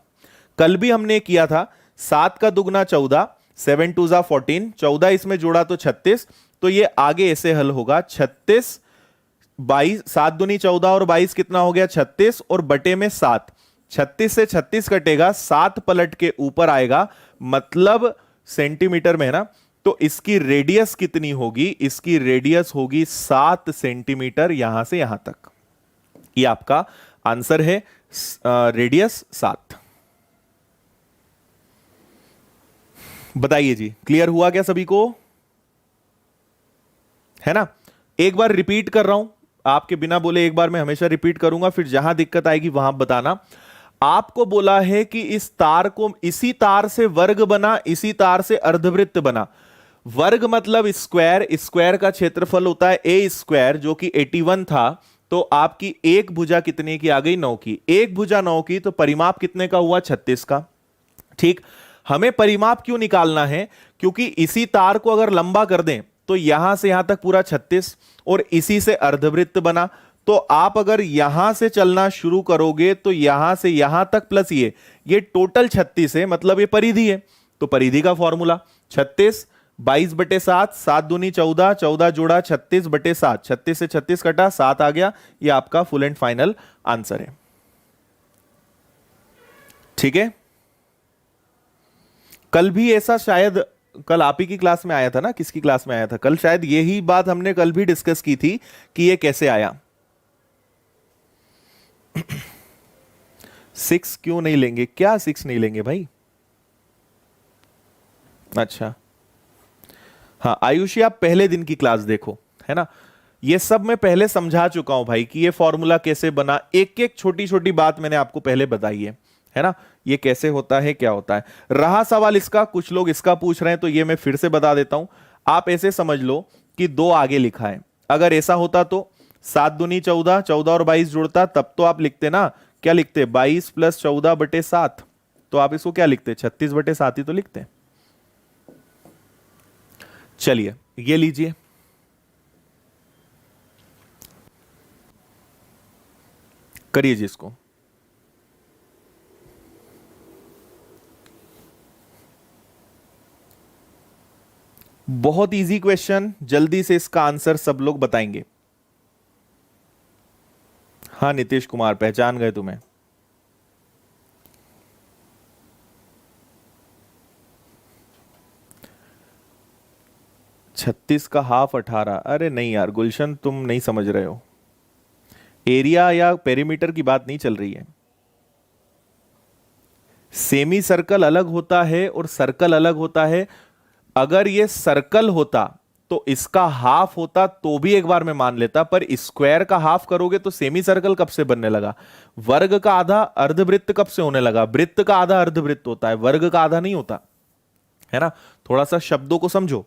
कल भी हमने किया था, 7 का दुगना 14, 7 2 जा 14, 14 इसमें जोड़ा तो 36। तो ये आगे ऐसे हल होगा, 36 22, 7 दूनी 14 और 22 कितना हो गया, 36, और बटे में 7, 36 से 36 कटेगा, 7 पलट के ऊपर आएगा, मतलब सेंटीमीटर में, है ना। तो इसकी रेडियस कितनी होगी, इसकी रेडियस होगी 7 सेंटीमीटर, यहां से यहां तक। ये आपका आंसर है, रेडियस 7। बताइए जी, क्लियर हुआ क्या सभी को, है ना। एक बार रिपीट कर रहा हूं, आपके बिना बोले एक बार मैं हमेशा रिपीट करूंगा, फिर जहां दिक्कत आएगी वहां बताना। आपको बोला है कि इस तार को, इसी तार से वर्ग बना, इसी तार से अर्धवृत्त बना। वर्ग मतलब स्क्वायर, स्क्वायर का क्षेत्रफल होता है ए स्क्वायर, जो कि 81 था। तो आपकी एक भुजा कितने की आ गई, 9 की। एक भुजा 9 की, तो परिमाप कितने का हुआ, 36 का। ठीक, हमें परिमाप क्यों निकालना है, क्योंकि इसी तार को अगर लंबा कर दें तो यहां से यहां तक पूरा 36, और इसी से अर्धवृत्त बना। तो आप अगर यहां से चलना शुरू करोगे तो यहां से यहां तक प्लस ये टोटल 36 है, मतलब ये परिधि है। तो परिधि का फॉर्मूला 36 22/7, 7 दूनी 14, 14 जोड़ा 36/7, 36 से 36 कटा, 7 आ गया। ये आपका फुल एंड फाइनल आंसर है। ठीक है, कल भी ऐसा शायद, कल आप ही की क्लास में आया था ना, किसकी क्लास में आया था कल, शायद यही बात हमने कल भी डिस्कस की थी कि ये कैसे आया। 6 क्यों नहीं लेंगे, क्या 6 नहीं लेंगे भाई, अच्छा हाँ आयुषी, आप पहले दिन की क्लास देखो, है ना। ये सब मैं पहले समझा चुका हूं भाई कि ये फॉर्मूला कैसे बना, एक एक छोटी छोटी बात मैंने आपको पहले बताई है ना, ये कैसे होता है, क्या होता है। रहा सवाल इसका, कुछ लोग इसका पूछ रहे हैं, तो ये मैं फिर से बता देता हूं। आप ऐसे समझ लो कि 2 आगे लिखा है, अगर ऐसा होता तो 7 दूनी 14, 14 और 22 जुड़ता, तब तो आप लिखते ना, क्या लिखते, 22 + 14/7। तो आप इसको क्या लिखते, 36/7 ही तो लिखते। चलिए ये लीजिए, करिए जी इसको। बहुत इजी क्वेश्चन, जल्दी से इसका आंसर सब लोग बताएंगे। हाँ नीतीश कुमार, पहचान गए तुम्हें। छत्तीस का हाफ 18, अरे नहीं यार गुलशन, तुम नहीं समझ रहे हो, एरिया या पेरीमीटर की बात नहीं चल रही है। सेमी सर्कल अलग होता है और सर्कल अलग होता है। अगर ये सर्कल होता तो इसका हाफ होता तो भी एक बार मैं मान लेता, पर स्क्वायर का हाफ करोगे तो सेमी सर्कल कब से बनने लगा? वर्ग का आधा अर्धवृत्त कब से होने लगा? वृत्त का आधा अर्धवृत्त होता है, वर्ग का आधा नहीं होता है ना। थोड़ा सा शब्दों को समझो,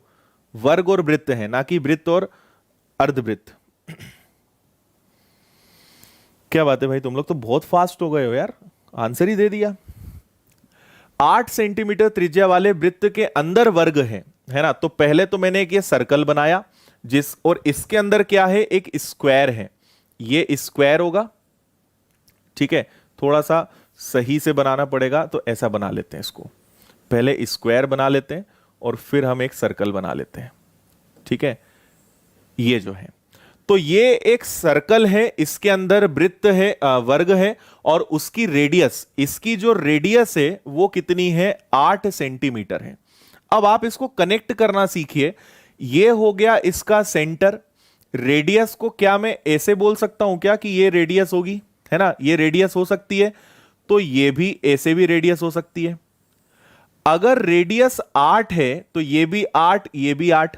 वर्ग और वृत्त है, ना कि वृत्त और अर्धवृत्त। क्या बात है भाई, तुम लोग तो बहुत फास्ट हो गए हो यार, आंसर ही दे दिया। 8 सेंटीमीटर त्रिज्या वाले वृत्त के अंदर वर्ग है ना। तो पहले तो मैंने एक ये सर्कल बनाया, जिस और इसके अंदर क्या है, एक स्क्वायर है, ये स्क्वायर होगा, ठीक है। थोड़ा सा सही से बनाना पड़ेगा, तो ऐसा बना लेते हैं इसको, पहले स्क्वायर बना लेते हैं और फिर हम एक सर्कल बना लेते हैं, ठीक है। ये जो है, तो ये एक सर्कल है, इसके अंदर वृत्त है, वर्ग है, और उसकी रेडियस, इसकी जो रेडियस है वो कितनी है? 8 सेंटीमीटर है। अब आप इसको कनेक्ट करना सीखिए। ये हो गया इसका सेंटर। रेडियस को क्या मैं ऐसे बोल सकता हूं क्या कि ये रेडियस होगी, है ना, ये रेडियस हो सकती है, तो ये भी ऐसे भी रेडियस हो सकती है। अगर रेडियस 8 है तो ये भी 8, ये भी 8।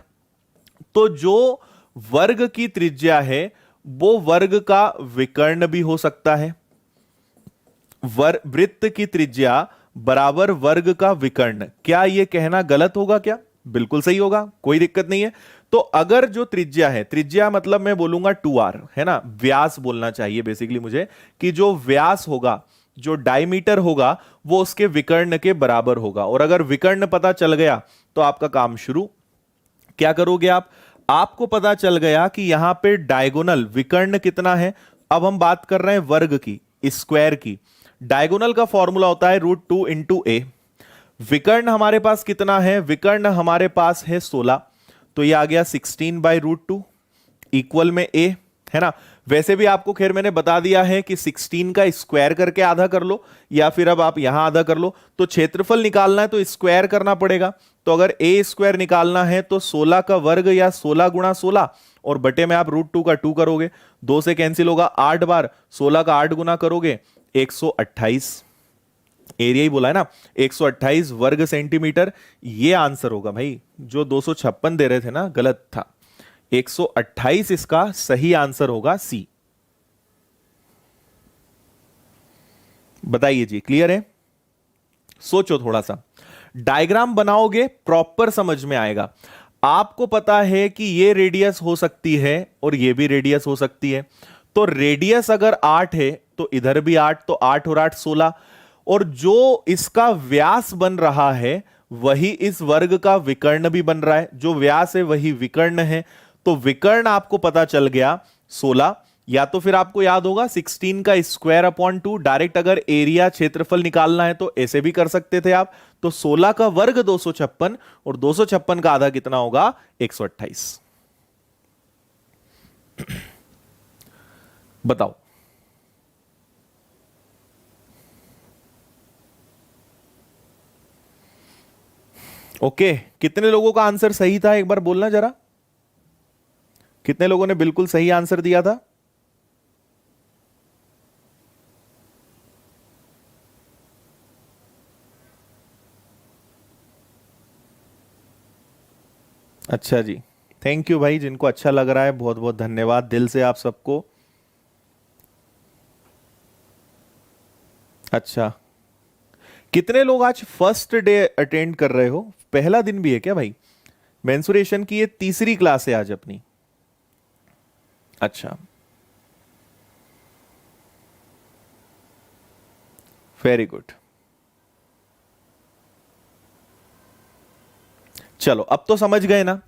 तो जो वर्ग की त्रिज्या है वो वर्ग का विकर्ण भी हो सकता है। वृत्त की त्रिज्या बराबर वर्ग का विकर्ण, क्या यह कहना गलत होगा क्या? बिल्कुल सही होगा, कोई दिक्कत नहीं है। तो अगर जो त्रिज्या है, त्रिज्या मतलब मैं बोलूंगा 2r, है ना, व्यास बोलना चाहिए बेसिकली मुझे, कि जो व्यास होगा, जो डायमीटर होगा, वो उसके विकर्ण के बराबर होगा। और अगर विकर्ण पता चल गया तो आपका काम शुरू। क्या करोगे आप? आपको पता चल गया कि यहां पे डायगोनल विकर्ण कितना है। अब हम बात कर रहे हैं वर्ग की, स्क्वायर की। डायगोनल का फॉर्मूला होता है √2 इंटू ए। विकर्ण हमारे पास कितना है? विकर्ण हमारे पास है 16, तो ये आ गया 16/√2 इक्वल में ए, है ना। वैसे भी आपको खैर मैंने बता दिया है कि 16 का स्क्वायर करके आधा कर लो, या फिर अब आप यहां आधा कर लो। तो क्षेत्रफल निकालना है तो स्क्वायर करना पड़ेगा। तो अगर ए स्क्वायर निकालना है तो 16 का वर्ग या 16 गुणा 16, और बटे में आप √2 का 2 करोगे, 2 से कैंसिल होगा 8 बार, 16 का 8 गुना करोगे 128। एरिया ही बोला है ना, 128 वर्ग सेंटीमीटर। ये आंसर होगा भाई, जो 256 दे रहे थे ना, गलत था। 128 इसका सही आंसर होगा, सी। बताइए जी, क्लियर है? सोचो थोड़ा सा, डायग्राम बनाओगे प्रॉपर समझ में आएगा। आपको पता है कि ये रेडियस हो सकती है और ये भी रेडियस हो सकती है। तो रेडियस अगर 8 है तो इधर भी 8, तो 8 और 8 16। और जो इसका व्यास बन रहा है वही इस वर्ग का विकर्ण भी बन रहा है, जो व्यास है वही विकर्ण है। तो विकर्ण आपको पता चल गया 16, या तो फिर आपको याद होगा 16 का स्क्वायर अपॉन 2। डायरेक्ट अगर एरिया क्षेत्रफल निकालना है तो ऐसे भी कर सकते थे आप। तो 16 का वर्ग 256, और 256 का आधा कितना होगा? 128। बताओ। ओके, कितने लोगों का आंसर सही था एक बार बोलना जरा। कितने लोगों ने बिल्कुल सही आंसर दिया था? अच्छा जी, थैंक यू भाई, जिनको अच्छा लग रहा है बहुत बहुत धन्यवाद दिल से आप सबको। अच्छा, कितने लोग आज फर्स्ट डे अटेंड कर रहे हो? पहला दिन भी है क्या भाई? मेंसुरेशन की ये तीसरी क्लास है आज अपनी। अच्छा, वेरी गुड। चलो, अब तो समझ गए ना,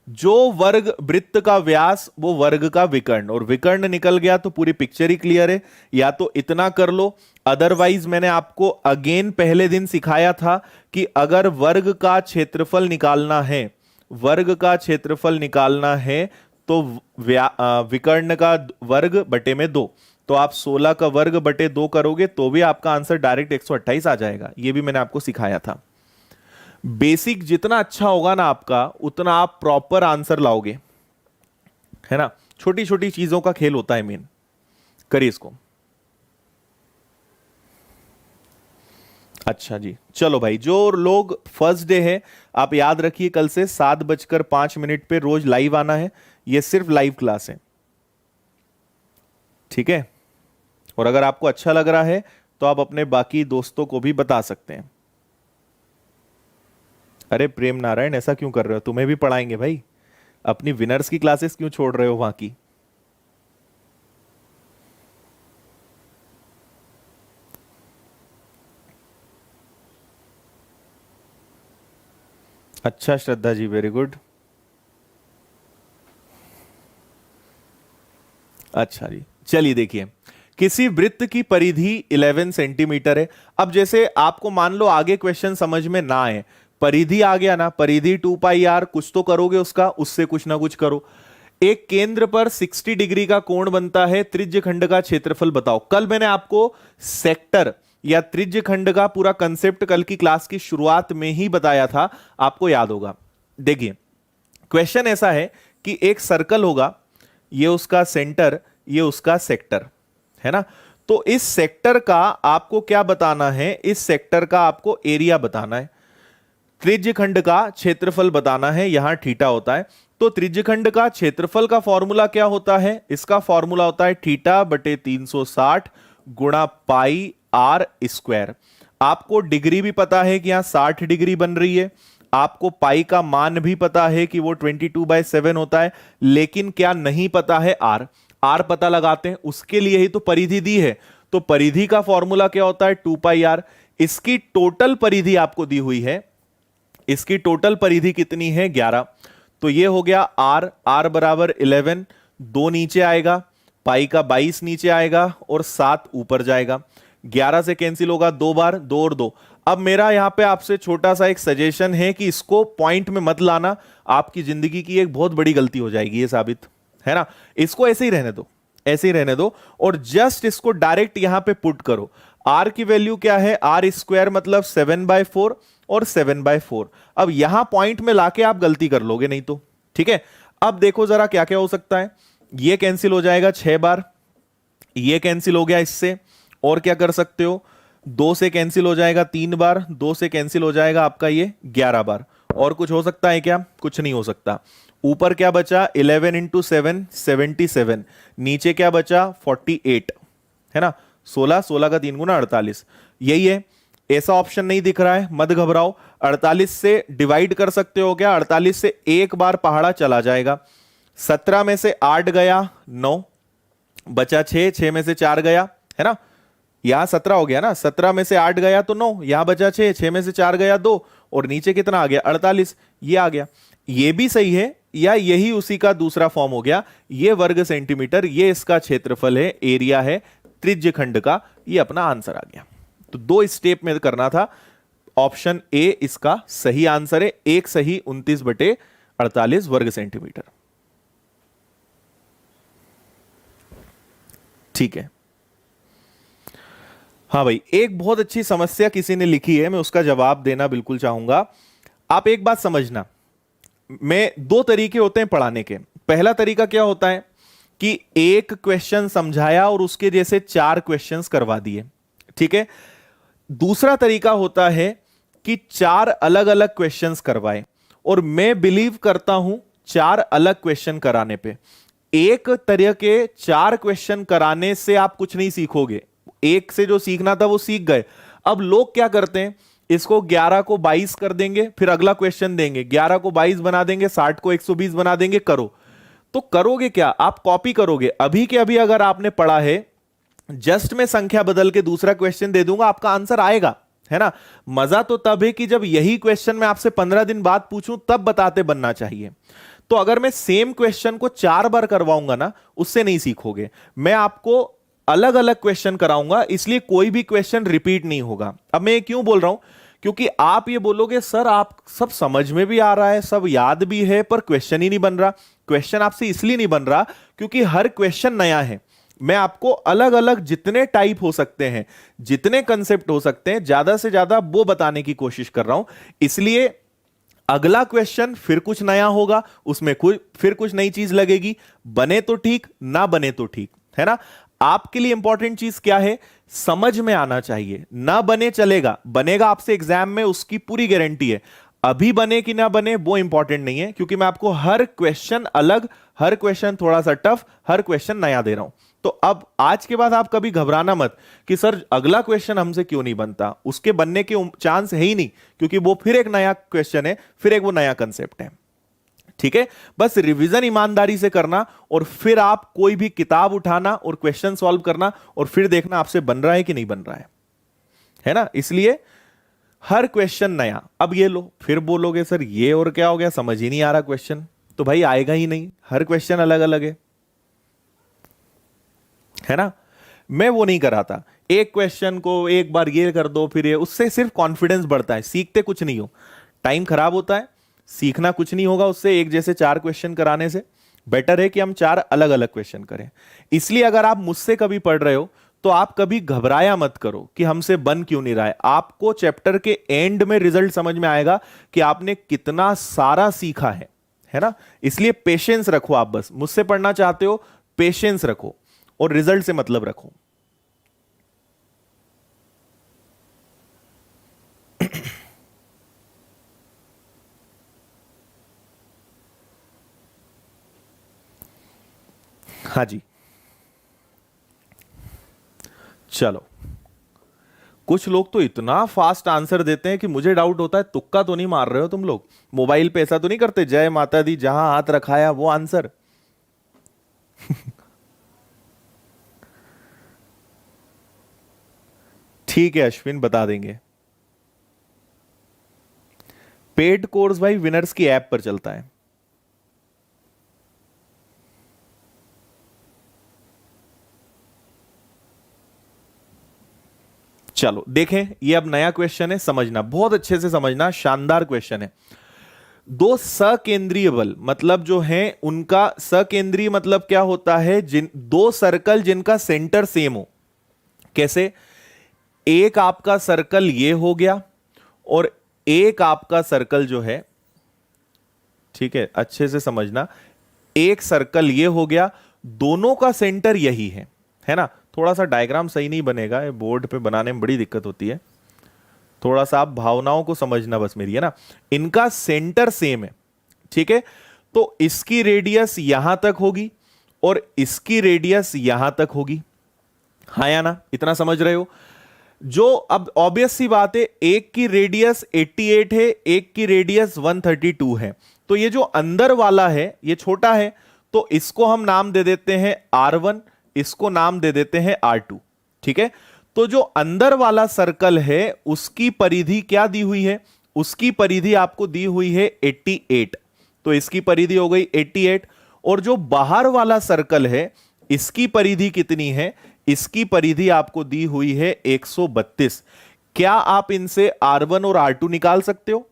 जो वर्ग वृत्त का व्यास वो वर्ग का विकर्ण, और विकर्ण निकल गया तो पूरी पिक्चर ही क्लियर है। या तो इतना कर लो, अदरवाइज मैंने आपको अगेन पहले दिन सिखाया था कि अगर वर्ग का क्षेत्रफल निकालना है, वर्ग का क्षेत्रफल निकालना है, तो विकर्ण का वर्ग बटे में 2। तो आप 16 का वर्ग बटे 2 करोगे तो भी आपका आंसर डायरेक्ट 128 आ जाएगा। ये भी मैंने आपको सिखाया था। बेसिक जितना अच्छा होगा ना आपका, उतना आप प्रॉपर आंसर लाओगे, है ना। छोटी छोटी चीजों का खेल होता है मेन। करिए इसको। अच्छा जी, चलो भाई, जो लोग फर्स्ट डे है, आप याद रखिए कल से 7:05 पे रोज लाइव आना है। ये सिर्फ लाइव क्लास है, ठीक है। और अगर आपको अच्छा लग रहा है तो आप अपने बाकी दोस्तों को भी बता सकते हैं। अरे प्रेम नारायण, ऐसा क्यों कर रहे हो? तुम्हें भी पढ़ाएंगे भाई। अपनी विनर्स की क्लासेस क्यों छोड़ रहे हो वहां की? अच्छा श्रद्धा जी, वेरी गुड। अच्छा जी, चलिए देखिए, किसी वृत्त की परिधि 11 सेंटीमीटर है। अब जैसे आपको मान लो आगे क्वेश्चन समझ में ना आए, परिधि आ गया ना, परिधि 2 पाई आर, कुछ तो करोगे उसका, उससे कुछ ना कुछ करो। एक केंद्र पर 60 डिग्री का कोण बनता है, त्रिज्य खंड का क्षेत्रफल बताओ। कल मैंने आपको सेक्टर या त्रिज्य खंड का पूरा कंसेप्ट कल की क्लास की शुरुआत में ही बताया था, आपको याद होगा। देखिए, क्वेश्चन ऐसा है कि एक सर्कल होगा, ये उसका सेंटर, ये उसका सेक्टर है ना। तो इस सेक्टर का आपको क्या बताना है? इस सेक्टर का आपको एरिया बताना है, त्रिज्यखंड का क्षेत्रफल बताना है, यहां थीटा होता है। तो त्रिज्यखंड का क्षेत्रफल का फॉर्मूला क्या होता है? इसका फॉर्मूला होता है थीटा बटे 360 गुणा पाई आर स्क्वायर। आपको डिग्री भी पता है कि यहां 60 डिग्री बन रही है, आपको पाई का मान भी पता है कि वो 22/7 होता है, लेकिन क्या नहीं पता है? आर। आर पता लगाते हैं, उसके लिए ही तो परिधि दी है। तो परिधि का फॉर्मूला क्या होता है? 2 पाई आर। इसकी टोटल परिधि आपको दी हुई है, इसकी टोटल परिधि कितनी है? 11। तो ये हो गया आर, आर बराबर 11, 2 नीचे आएगा, पाई का 22 नीचे आएगा और 7 ऊपर जाएगा। 11 से कैंसिल होगा 2 बार, 2 और 2। अब मेरा यहां पे आपसे छोटा सा एक सजेशन है कि इसको पॉइंट में मत लाना, आपकी जिंदगी की एक बहुत बड़ी गलती हो जाएगी ये साबित, है ना। इसको ऐसे ही रहने दो, ऐसे ही रहने दो, और जस्ट इसको डायरेक्ट यहां पे पुट करो। आर की वैल्यू क्या है? आर स्क्वायर मतलब 7/4 और 7/4। अब यहां पॉइंट में लाके आप गलती कर लोगे नहीं तो, ठीक है। अब देखो जरा क्या क्या हो सकता है। ये कैंसिल हो जाएगा 6 बार, ये कैंसिल हो गया इससे, और क्या कर सकते हो? 2 से कैंसिल हो जाएगा 3 बार, 2 से कैंसिल हो जाएगा आपका ये 11 बार। और कुछ हो सकता है क्या? कुछ नहीं हो सकता। ऊपर क्या बचा? 11 इंटू 7 77, नीचे क्या बचा? 48, है ना। 16, 16 का 3 गुना 48, यही है। ऐसा ऑप्शन नहीं दिख रहा है, मत घबराओ। 48 से डिवाइड कर सकते हो क्या? 48 से एक बार पहाड़ा चला जाएगा। 17 में से 8 गया 9, बचा 6, 6 में से 4 गया, है ना। यहां 17 हो गया ना, 17 में से 8 गया तो 9, यहां बचा 6, 6 में से 4 गया 2, और नीचे कितना आ गया? 48, ये आ गया। ये भी सही है, या यही उसी का दूसरा फॉर्म हो गया। ये वर्ग सेंटीमीटर, ये इसका क्षेत्रफल है, एरिया है त्रिज्य खंड का, ये अपना आंसर आ गया। तो 2 स्टेप में करना था। ऑप्शन ए इसका सही आंसर है, एक सही 29/48 वर्ग सेंटीमीटर, ठीक है। हाँ भाई, एक बहुत अच्छी समस्या किसी ने लिखी है, मैं उसका जवाब देना बिल्कुल चाहूंगा। आप एक बात समझना, मैं 2 तरीके होते हैं पढ़ाने के। पहला तरीका क्या होता है कि एक क्वेश्चन समझाया और उसके जैसे 4 क्वेश्चंस करवा दिए, ठीक है। दूसरा तरीका होता है कि 4 अलग अलग क्वेश्चंस करवाए, और मैं बिलीव करता हूं 4 अलग क्वेश्चन कराने पे, एक तरह के 4 क्वेश्चन कराने से आप कुछ नहीं सीखोगे। एक से जो सीखना था वो सीख गए। अब लोग क्या करते हैं, इसको 11 को 22 कर देंगे, फिर अगला क्वेश्चन देंगे, 11 को 22 बना देंगे, 60 को 120 बना देंगे, करो। तो करोगे क्या? आप कॉपी करोगे। अभी के अभी अगर आपने पढ़ा है, जस्ट मैं संख्या बदल के दूसरा क्वेश्चन दे दूंगा, आपका आंसर आएगा, है ना। मजा तो तब है कि जब यही क्वेश्चन मैं आपसे 15 दिन बाद पूछूं, तब बताते बनना चाहिए। तो अगर मैं सेम क्वेश्चन को 4 बार करवाऊंगा ना, उससे नहीं सीखोगे। मैं आपको अलग अलग क्वेश्चन कराऊंगा, इसलिए कोई भी क्वेश्चन रिपीट नहीं होगा। अब मैं क्यों बोल रहा हूं? क्योंकि आप ये बोलोगे सर आप सब समझ में भी आ रहा है, सब याद भी है, पर क्वेश्चन ही नहीं बन रहा। क्वेश्चन आपसे इसलिए नहीं बन रहा क्योंकि हर क्वेश्चन नया है। मैं आपको अलग अलग जितने टाइप हो सकते हैं, जितने कंसेप्ट हो सकते हैं, ज्यादा से ज्यादा वो बताने की कोशिश कर रहा हूं। इसलिए अगला क्वेश्चन फिर कुछ नया होगा, उसमें फिर कुछ नई चीज लगेगी, बने तो ठीक, ना बने तो ठीक, है ना। आपके लिए इंपॉर्टेंट चीज क्या है, समझ में आना चाहिए। ना बने चलेगा, बनेगा आपसे एग्जाम में, उसकी पूरी गारंटी है। अभी बने कि ना बने वो इंपॉर्टेंट नहीं है, क्योंकि मैं आपको हर क्वेश्चन अलग, हर क्वेश्चन थोड़ा सा टफ, हर क्वेश्चन नया दे रहा हूं। तो अब आज के बाद आप कभी घबराना मत कि सर अगला क्वेश्चन हमसे क्यों नहीं बनता, उसके बनने के चांस है ही नहीं, क्योंकि वो फिर एक नया क्वेश्चन है, फिर एक वो नया कंसेप्ट है। ठीक है, बस रिवीजन ईमानदारी से करना, और फिर आप कोई भी किताब उठाना और क्वेश्चन सॉल्व करना, और फिर देखना आपसे बन रहा है कि नहीं बन रहा है ना। इसलिए हर क्वेश्चन नया। अब ये लो, फिर बोलोगे सर ये और क्या हो गया, समझ ही नहीं आ रहा क्वेश्चन, तो भाई आएगा ही नहीं, हर क्वेश्चन अलग अलग है ना। मैं वो नहीं कराता, एक क्वेश्चन को एक बार ये कर दो फिर ये, उससे सिर्फ कॉन्फिडेंस बढ़ता है, सीखते कुछ नहीं हो, टाइम खराब होता है, सीखना कुछ नहीं होगा उससे। एक जैसे 4 क्वेश्चन कराने से बेटर है कि हम 4 अलग अलग क्वेश्चन करें। इसलिए अगर आप मुझसे कभी पढ़ रहे हो तो आप कभी घबराया मत करो कि हमसे बन क्यों नहीं रहा है। आपको चैप्टर के एंड में रिजल्ट समझ में आएगा कि आपने कितना सारा सीखा है ना। इसलिए पेशेंस रखो, आप बस मुझसे पढ़ना चाहते हो, पेशेंस रखो और रिजल्ट से मतलब रखो। हाँ जी, चलो। कुछ लोग तो इतना फास्ट आंसर देते हैं कि मुझे डाउट होता है तुक्का तो नहीं मार रहे हो तुम लोग, मोबाइल पे ऐसा तो नहीं करते जय माता दी जहां हाथ रखाया वो आंसर। ठीक है अश्विन, बता देंगे। पेड कोर्स भाई विनर्स की ऐप पर चलता है। चलो देखें, ये अब नया क्वेश्चन है, समझना बहुत अच्छे से समझना, शानदार क्वेश्चन है। दो सकेंद्रीय बल मतलब जो है उनका सकेंद्रीय मतलब क्या होता है, जिन दो सर्कल जिनका सेंटर सेम हो। कैसे, एक आपका सर्कल ये हो गया और एक आपका सर्कल जो है, ठीक है अच्छे से समझना, एक सर्कल ये हो गया, दोनों का सेंटर यही है ना। थोड़ा सा डायग्राम सही नहीं बनेगा, ये बोर्ड पे बनाने में बड़ी दिक्कत होती है, थोड़ा सा आप भावनाओं को समझना बस मेरी, है ना। इनका सेंटर सेम है, ठीक है। तो इसकी रेडियस यहां तक होगी और इसकी रेडियस यहां तक होगी, हाँ या ना, इतना समझ रहे हो। जो अब ऑब्वियस सी बात है, एक की रेडियस 88 है, एक की रेडियस 132 है, तो ये जो अंदर वाला है ये छोटा है, तो इसको हम नाम दे देते हैं R1, इसको नाम दे देते हैं R2, ठीक है। तो जो अंदर वाला सर्कल है उसकी परिधि क्या दी हुई है, उसकी परिधि आपको दी हुई है 88, तो इसकी परिधि हो गई 88। और जो बाहर वाला सर्कल है इसकी परिधि कितनी है, इसकी परिधि आपको दी हुई है 132। क्या आप इनसे R1 और R2 निकाल सकते हो?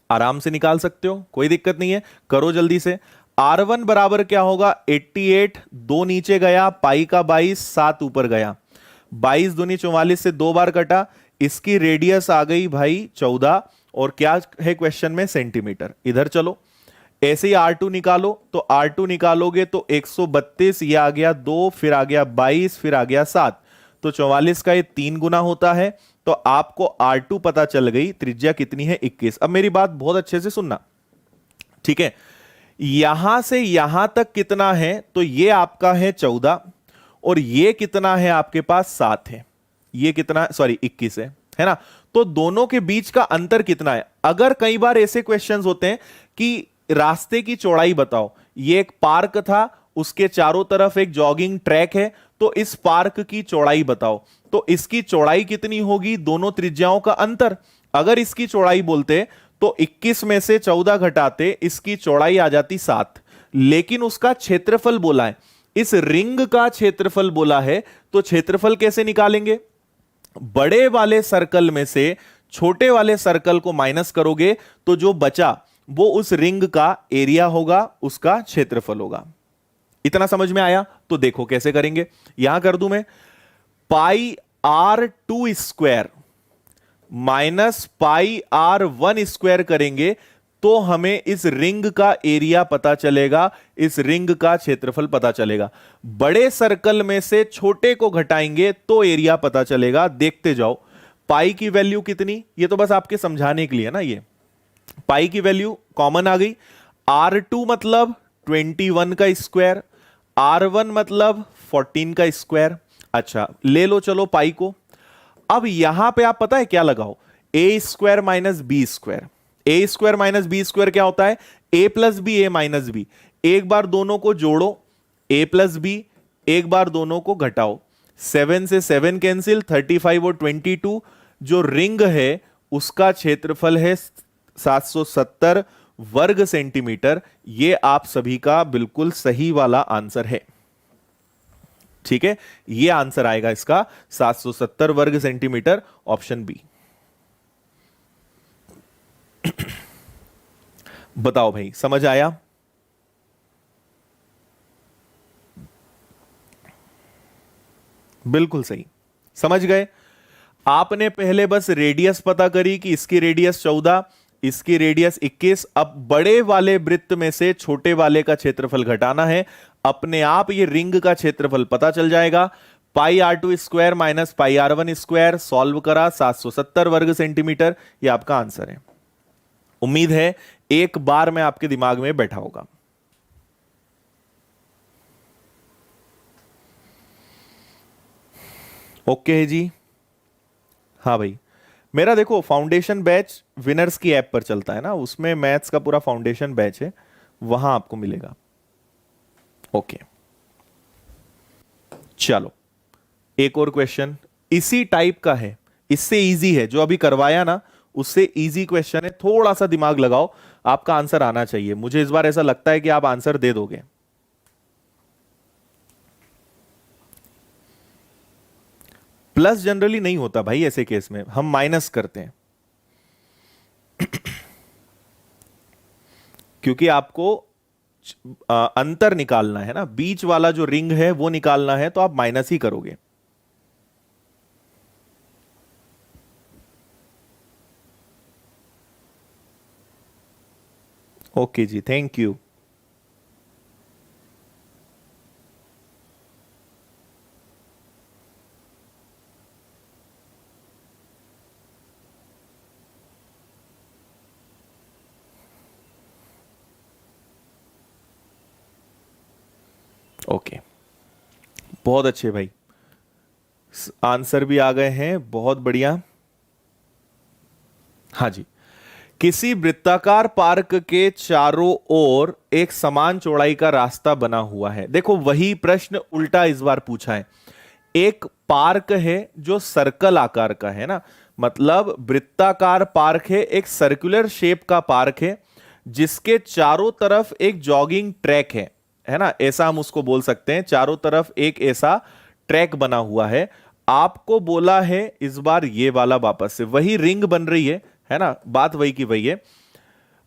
आराम से निकाल सकते हो, कोई दिक्कत नहीं है, करो जल्दी से। R1 बराबर क्या होगा, 88, 2 नीचे गया, पाई का 22, 7 ऊपर गया, 22 दूनी 44 से 2 बार कटा, इसकी रेडियस आ गई भाई 14, और क्या है क्वेश्चन में, सेंटीमीटर। इधर चलो, ऐसे ही R2 निकालो, तो R2 निकालोगे तो 132, ये आ गया 2, फिर आ गया 22, फिर आ गया 7, तो 44 का ये 3 गुना होता है। तो आपको R2 पता चल गई, त्रिज्या कितनी है, 21। अब मेरी बात बहुत अच्छे से सुनना, ठीक है। यहां से यहां तक कितना है, तो ये आपका है 14, और ये कितना है आपके पास, 7 है, ये कितना, सॉरी 21 है ना। तो दोनों के बीच का अंतर कितना है। अगर कई बार ऐसे क्वेश्चंस होते हैं कि रास्ते की चौड़ाई बताओ, ये एक पार्क था, उसके चारों तरफ एक जॉगिंग ट्रैक है, तो इस पार्क की चौड़ाई बताओ, तो इसकी चौड़ाई कितनी होगी, दोनों त्रिज्याओं का अंतर। अगर इसकी चौड़ाई बोलते तो 21 में से 14 घटाते, इसकी चौड़ाई आ जाती 7, लेकिन उसका क्षेत्रफल बोला है, इस रिंग का क्षेत्रफल बोला है, तो क्षेत्रफल कैसे निकालेंगे, बड़े वाले सर्कल में से छोटे वाले सर्कल को माइनस करोगे, तो जो बचा वो उस रिंग का एरिया होगा, उसका क्षेत्रफल होगा। इतना समझ में आया? तो देखो कैसे करेंगे, यहां कर दूं मैं, पाई R2 square minus pi R1 square करेंगे, तो हमें इस रिंग का एरिया पता चलेगा, इस रिंग का क्षेत्रफल पता चलेगा। बड़े सर्कल में से छोटे को घटाएंगे तो एरिया पता चलेगा। देखते जाओ पाई की वैल्यू कितनी, ये तो बस आपके समझाने के लिए ना। ये पाई की वैल्यू कॉमन आ गई। R2 मतलब 21 का स्क्वायर, R1 मतलब 14 का स्क्वायर। अच्छा ले लो चलो पाई को। अब यहां पे आप पता है क्या लगाओ, ए स्क्वायर माइनस बी स्क्वायर। ए स्क्वायर माइनस बी स्क्वायर क्या होता है, ए प्लस बी ए माइनस बी। एक बार दोनों को जोड़ो ए प्लस बी, एक बार दोनों को घटाओ। 7 से 7 कैंसिल, 35 और 22। जो रिंग है उसका क्षेत्रफल है 770 वर्ग सेंटीमीटर। यह आप सभी का बिल्कुल सही वाला आंसर है। ठीक है, यह आंसर आएगा इसका 770 वर्ग सेंटीमीटर, ऑप्शन बी। बताओ भाई समझ आया? बिल्कुल सही, समझ गए। आपने पहले बस रेडियस पता करी कि इसकी रेडियस 14, इसकी रेडियस 21। अब बड़े वाले वृत्त में से छोटे वाले का क्षेत्रफल घटाना है, अपने आप ये रिंग का क्षेत्रफल पता चल जाएगा। पाई R2 square minus pi R1 square, solve करा 770 वर्ग सेंटीमीटर, ये आपका आंसर है। उम्मीद है एक बार में आपके दिमाग में बैठा होगा। ओके है जी। हाँ भाई, मेरा देखो फाउंडेशन बैच विनर्स की ऐप पर चलता है ना, उसमें मैथ्स का पूरा फाउंडेशन बैच है, वहां आपको मिलेगा। ओके चलो एक और क्वेश्चन इसी टाइप का है, इससे इजी है, जो अभी करवाया ना उससे इजी क्वेश्चन है। थोड़ा सा दिमाग लगाओ, आपका आंसर आना चाहिए। मुझे इस बार ऐसा लगता है कि आप आंसर दे दोगे। प्लस जनरली नहीं होता भाई, ऐसे केस में हम माइनस करते हैं क्योंकि आपको अंतर निकालना है ना, बीच वाला जो रिंग है वो निकालना है, तो आप माइनस ही करोगे। ओके जी, थैंक यू। ओके बहुत अच्छे भाई, आंसर भी आ गए हैं, बहुत बढ़िया। हाँ जी, किसी वृत्ताकार पार्क के चारों ओर एक समान चौड़ाई का रास्ता बना हुआ है। देखो वही प्रश्न उल्टा इस बार पूछा है। एक पार्क है जो सर्कल आकार का है ना, मतलब वृत्ताकार पार्क है, एक सर्कुलर शेप का पार्क है जिसके चारों तरफ एक जॉगिंग ट्रैक है ना, ऐसा हम उसको बोल सकते हैं। चारों तरफ एक ऐसा ट्रैक बना हुआ है। आपको बोला है इस बार ये वाला वापस से वही रिंग बन रही है ना, बात वही की वही है।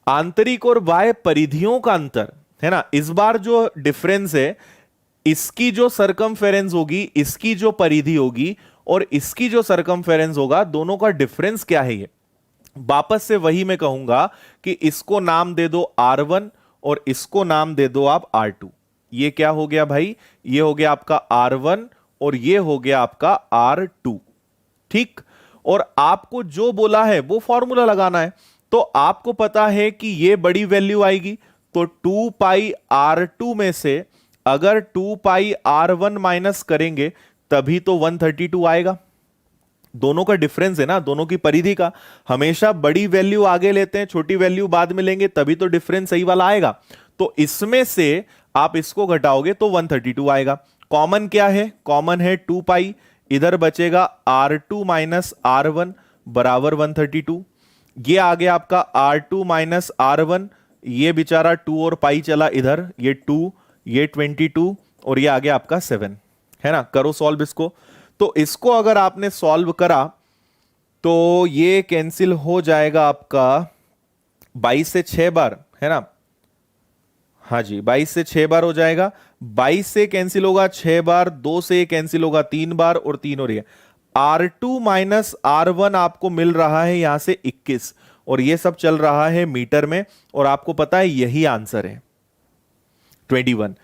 आंतरिक और बाह्य परिधियों का अंतर है ना, इस बार जो डिफरेंस है, इसकी जो सरकमफेरेंस होगी, इसकी जो परिधि होगी और इसकी जो सरकमफेरेंस होगा, दोनों का डिफरेंस क्या है। ये वापस से वही मैं कहूंगा कि इसको नाम दे दो R1 और इसको नाम दे दो आप R2। ये क्या हो गया भाई, ये हो गया आपका R1 और ये हो गया आपका R2। ठीक, और आपको जो बोला है वो फॉर्मूला लगाना है। तो आपको पता है कि ये बड़ी वैल्यू आएगी, तो 2 पाई R2 में से अगर 2 पाई R1 माइनस करेंगे तभी तो 132 आएगा। दोनों का डिफरेंस है ना, दोनों की परिधि का। हमेशा बड़ी वैल्यू आगे लेते हैं, छोटी वैल्यू बाद में लेंगे, तभी तो डिफरेंस सही वाला आएगा। तो इसमें से आप इसको घटाओगे तो 132 आएगा। कॉमन क्या है, कॉमन है 2 पाई, इधर बचेगा R2 माइनस R1 बराबर 132। ये आ गया आपका R2 माइनस R1, ये बेचारा 2 और पाई चला इधर, ये 2, ये 22 और ये आ गया आपका 7, है ना। करो सॉल्व इसको। तो इसको अगर आपने सॉल्व करा तो ये कैंसिल हो जाएगा आपका 22 से 6 बार, है ना। हाँ जी, 22 से 6 बार हो जाएगा। 22 से कैंसिल होगा 6 बार, 2 से कैंसिल होगा 3 बार और 3 हो रही है। R2 माइनस R1 आपको मिल रहा है यहां से 21, और ये सब चल रहा है मीटर में, और आपको पता है यही आंसर है 21।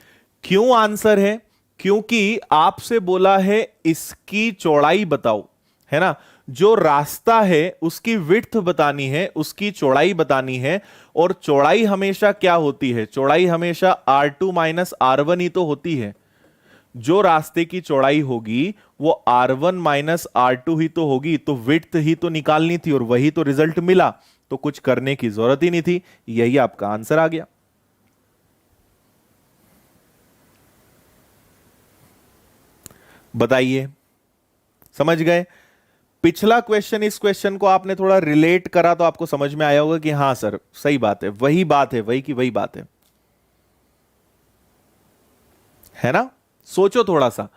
क्यों आंसर है? क्योंकि आपसे बोला है इसकी चौड़ाई बताओ, है ना। जो रास्ता है उसकी विड्थ बतानी है, उसकी चौड़ाई बतानी है, और चौड़ाई हमेशा क्या होती है? चौड़ाई हमेशा R2 माइनस R1 ही तो होती है। जो रास्ते की चौड़ाई होगी वो R1 माइनस R2 ही तो होगी, तो विड्थ ही तो निकालनी थी, और वही तो रिजल्ट मिला, तो कुछ करने की जरूरत ही नहीं थी। यही आपका आंसर आ गया। बताइए, समझ गए? पिछला क्वेश्चन, इस क्वेश्चन को आपने थोड़ा रिलेट करा तो आपको समझ में आया होगा कि हां सर सही बात है, वही बात है, वही की वही बात है ना। सोचो थोड़ा सा,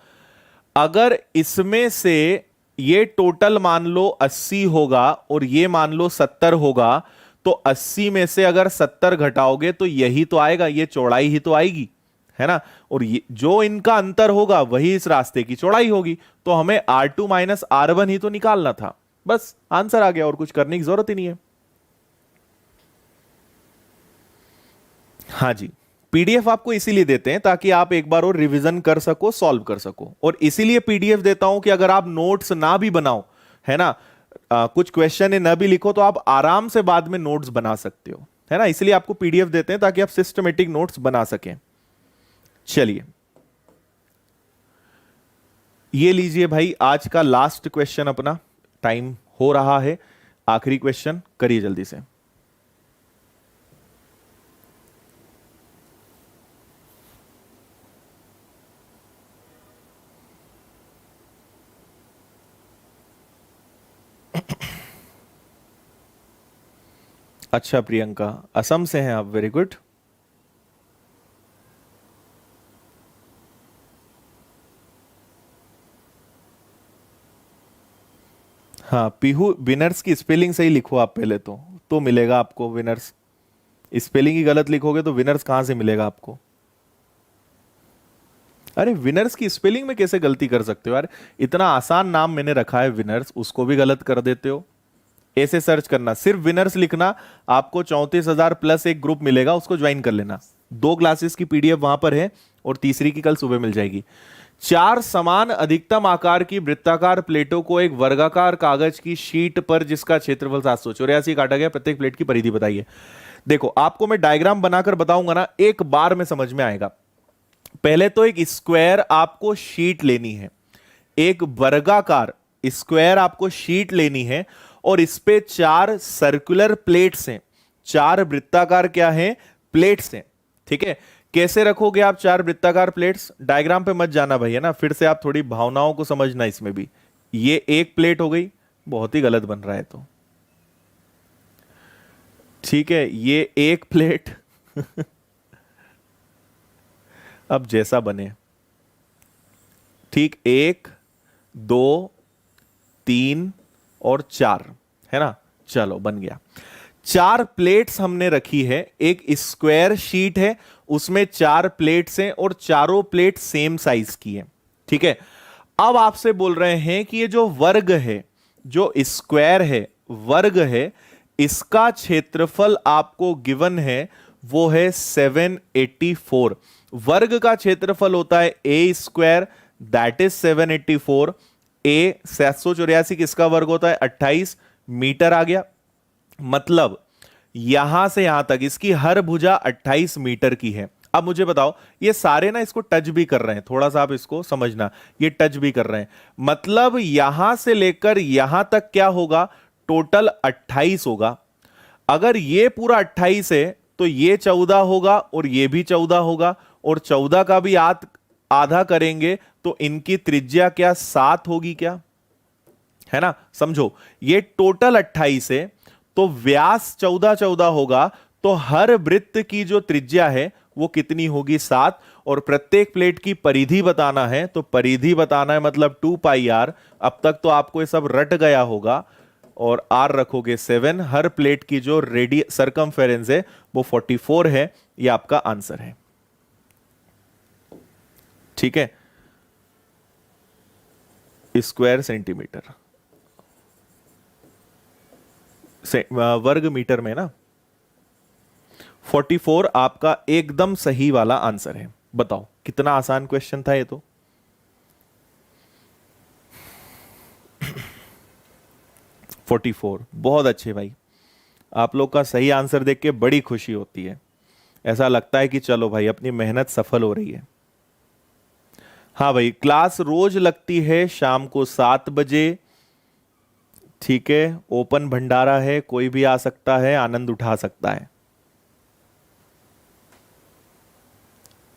अगर इसमें से ये टोटल मान लो 80 होगा और ये मान लो 70 होगा, तो 80 में से अगर 70 घटाओगे तो यही तो आएगा, ये चौड़ाई ही तो आएगी, है ना। और ये जो इनका अंतर होगा वही इस रास्ते की चौड़ाई होगी, तो हमें R2 माइनस R1 ही तो निकालना था। बस आंसर आ गया, और कुछ करने की जरूरत ही नहीं है। हाँ जी, पीडीएफ आपको इसीलिए देते हैं ताकि आप एक बार और रिवीजन कर सको, सॉल्व कर सको। और इसीलिए पीडीएफ देता हूं कि अगर आप नोट्स ना भी बनाओ, है ना, कुछ क्वेश्चन न भी लिखो, तो आप आराम से बाद में नोट्स बना सकते हो, है ना। इसलिए आपको पीडीएफ देते हैं ताकि आप सिस्टमेटिक नोट्स बना सकें। चलिए, ये लीजिए भाई आज का लास्ट क्वेश्चन अपना, टाइम हो रहा है, आखिरी क्वेश्चन करिए जल्दी से। अच्छा प्रियंका, असम से हैं आप, वेरी गुड। हाँ पीहू, विनर्स की स्पेलिंग सही लिखो आप पहले तो मिलेगा आपको विनर्स। स्पेलिंग ही गलत लिखोगे तो विनर्स कहां से मिलेगा आपको? अरे विनर्स की स्पेलिंग में कैसे गलती कर सकते हो यार? इतना आसान नाम मैंने रखा है विनर्स, उसको भी गलत कर देते हो। ऐसे सर्च करना, सिर्फ विनर्स लिखना, आपको 34,000 प्लस एक ग्रुप मिलेगा, उसको ज्वाइन कर लेना। 2 क्लासेस की पीडीएफ वहां पर है, और तीसरी की कल सुबह मिल जाएगी। 4 समान अधिकतम आकार की वृत्ताकार प्लेटों को एक वर्गाकार कागज की शीट पर, जिसका क्षेत्रफल 784 काटा गया, प्रत्येक प्लेट की परिधि बताइए। देखो आपको मैं डायग्राम बनाकर बताऊंगा ना, एक बार में समझ में आएगा। पहले तो एक स्क्वायर आपको शीट लेनी है, एक वर्गाकार स्क्वायर आपको शीट लेनी है, और इस पे 4 सर्कुलर प्लेट्स हैं, 4 वृत्ताकार क्या है, प्लेट्स हैं। ठीक है, कैसे रखोगे आप 4 वृत्ताकार प्लेट्स? डायग्राम पे मत जाना भाई, है ना, फिर से आप थोड़ी भावनाओं को समझना इसमें भी। ये एक प्लेट हो गई, बहुत ही गलत बन रहा है तो, ठीक है, ये एक प्लेट अब जैसा बने, ठीक, 1 2 3 और 4, है ना। चलो बन गया। 4 प्लेट्स हमने रखी है, एक स्क्वायर शीट है, उसमें 4 प्लेट्स हैं, और चारों प्लेट सेम साइज की है। ठीक है, अब आपसे बोल रहे हैं कि ये जो वर्ग है, जो स्क्वायर है, वर्ग है, इसका क्षेत्रफल आपको गिवन है, वो है 784। वर्ग का क्षेत्रफल होता है ए स्क्वायर, दैट इज 784। ए 784 किसका वर्ग होता है? 28 मीटर आ गया। मतलब यहां से यहां तक इसकी हर भुजा 28 मीटर की है। अब मुझे बताओ, ये सारे ना इसको टच भी कर रहे हैं, थोड़ा सा आप इसको समझना, ये टच भी कर रहे हैं, मतलब यहां से लेकर यहां तक क्या होगा, टोटल 28 होगा। अगर ये पूरा 28 है तो ये 14 होगा, और ये भी 14 होगा, और 14 का भी आधा करेंगे तो इनकी त्रिज्या क्या 7 होगी क्या, है ना। समझो, ये टोटल 28 है, तो व्यास 14 14 होगा, तो हर वृत्त की जो त्रिज्या है वो कितनी होगी? 7। और प्रत्येक प्लेट की परिधि बताना है, तो परिधि बताना है मतलब 2 पाई आर। अब तक तो आपको ये सब रट गया होगा, और आर रखोगे 7। हर प्लेट की जो सरकमफेरेंस है वो 44 है। ये आपका आंसर है। ठीक है, स्क्वायर सेंटीमीटर। वर्ग मीटर में ना। 44 आपका एकदम सही वाला आंसर है। बताओ कितना आसान क्वेश्चन था ये तो। 44 बहुत अच्छे भाई, आप लोग का सही आंसर देख के बड़ी खुशी होती है। ऐसा लगता है कि चलो भाई अपनी मेहनत सफल हो रही है। हाँ भाई, क्लास रोज लगती है शाम को 7 बजे। ठीक है, ओपन भंडारा है, कोई भी आ सकता है, आनंद उठा सकता है।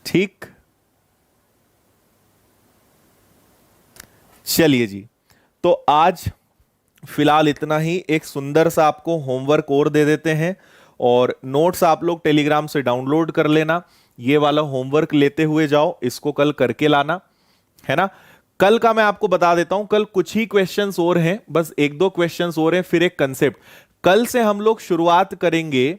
ठीक, चलिए जी, तो आज फिलहाल इतना ही। एक सुंदर सा आपको होमवर्क और दे देते हैं, और नोट्स आप लोग टेलीग्राम से डाउनलोड कर लेना। ये वाला होमवर्क लेते हुए जाओ, इसको कल करके लाना, है ना। कल का मैं आपको बता देता हूं, कल कुछ ही क्वेश्चंस और हैं, बस एक दो क्वेश्चंस और हैं, फिर एक कंसेप्ट। कल से हम लोग शुरुआत करेंगे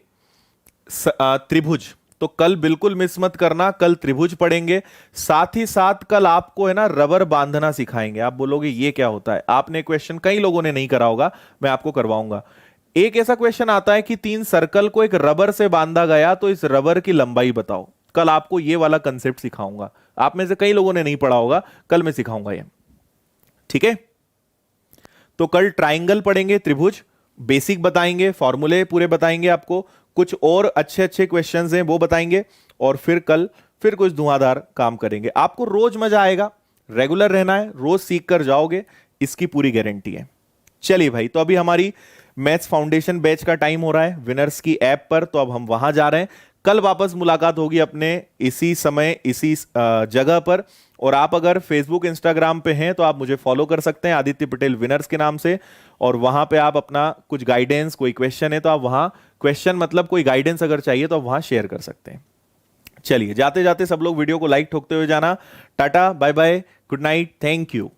त्रिभुज। तो कल बिल्कुल मिस मत करना, कल त्रिभुज पढ़ेंगे। साथ ही साथ कल आपको है ना रबर बांधना सिखाएंगे। आप बोलोगे ये क्या होता है, आपने क्वेश्चन कई लोगों ने नहीं करा होगा, मैं आपको करवाऊंगा। एक ऐसा क्वेश्चन आता है कि 3 सर्कल को एक रबर से बांधा गया, तो इस रबर की लंबाई बताओ। कल आपको ये वाला कंसेप्ट सिखाऊंगा, आप में से कई लोगों ने नहीं पढ़ा होगा, कल मैं सिखाऊंगा ये। ठीक है, तो कल ट्राइंगल पढ़ेंगे, त्रिभुज बेसिक बताएंगे, फॉर्मूले पूरे बताएंगे आपको, कुछ और अच्छे अच्छे क्वेश्चंस हैं वो बताएंगे, और फिर कल फिर कुछ धुआंधार काम करेंगे। आपको रोज मजा आएगा, रेगुलर रहना है, रोज सीख कर जाओगे, इसकी पूरी गारंटी है। चलिए भाई, तो अभी हमारी मैथ्स फाउंडेशन बैच का टाइम हो रहा है विनर्स की ऐप पर, तो अब हम वहां जा रहे हैं। कल वापस मुलाकात होगी अपने इसी समय इसी जगह पर। और आप अगर फेसबुक इंस्टाग्राम पे हैं तो आप मुझे फॉलो कर सकते हैं आदित्य पटेल विनर्स के नाम से, और वहां पे आप अपना कुछ गाइडेंस, कोई क्वेश्चन है तो आप वहां, क्वेश्चन मतलब कोई गाइडेंस अगर चाहिए तो आप वहां शेयर कर सकते हैं। चलिए, जाते जाते सब लोग वीडियो को लाइक ठोकते हुए जाना। Tata, bye bye, good night, thank you.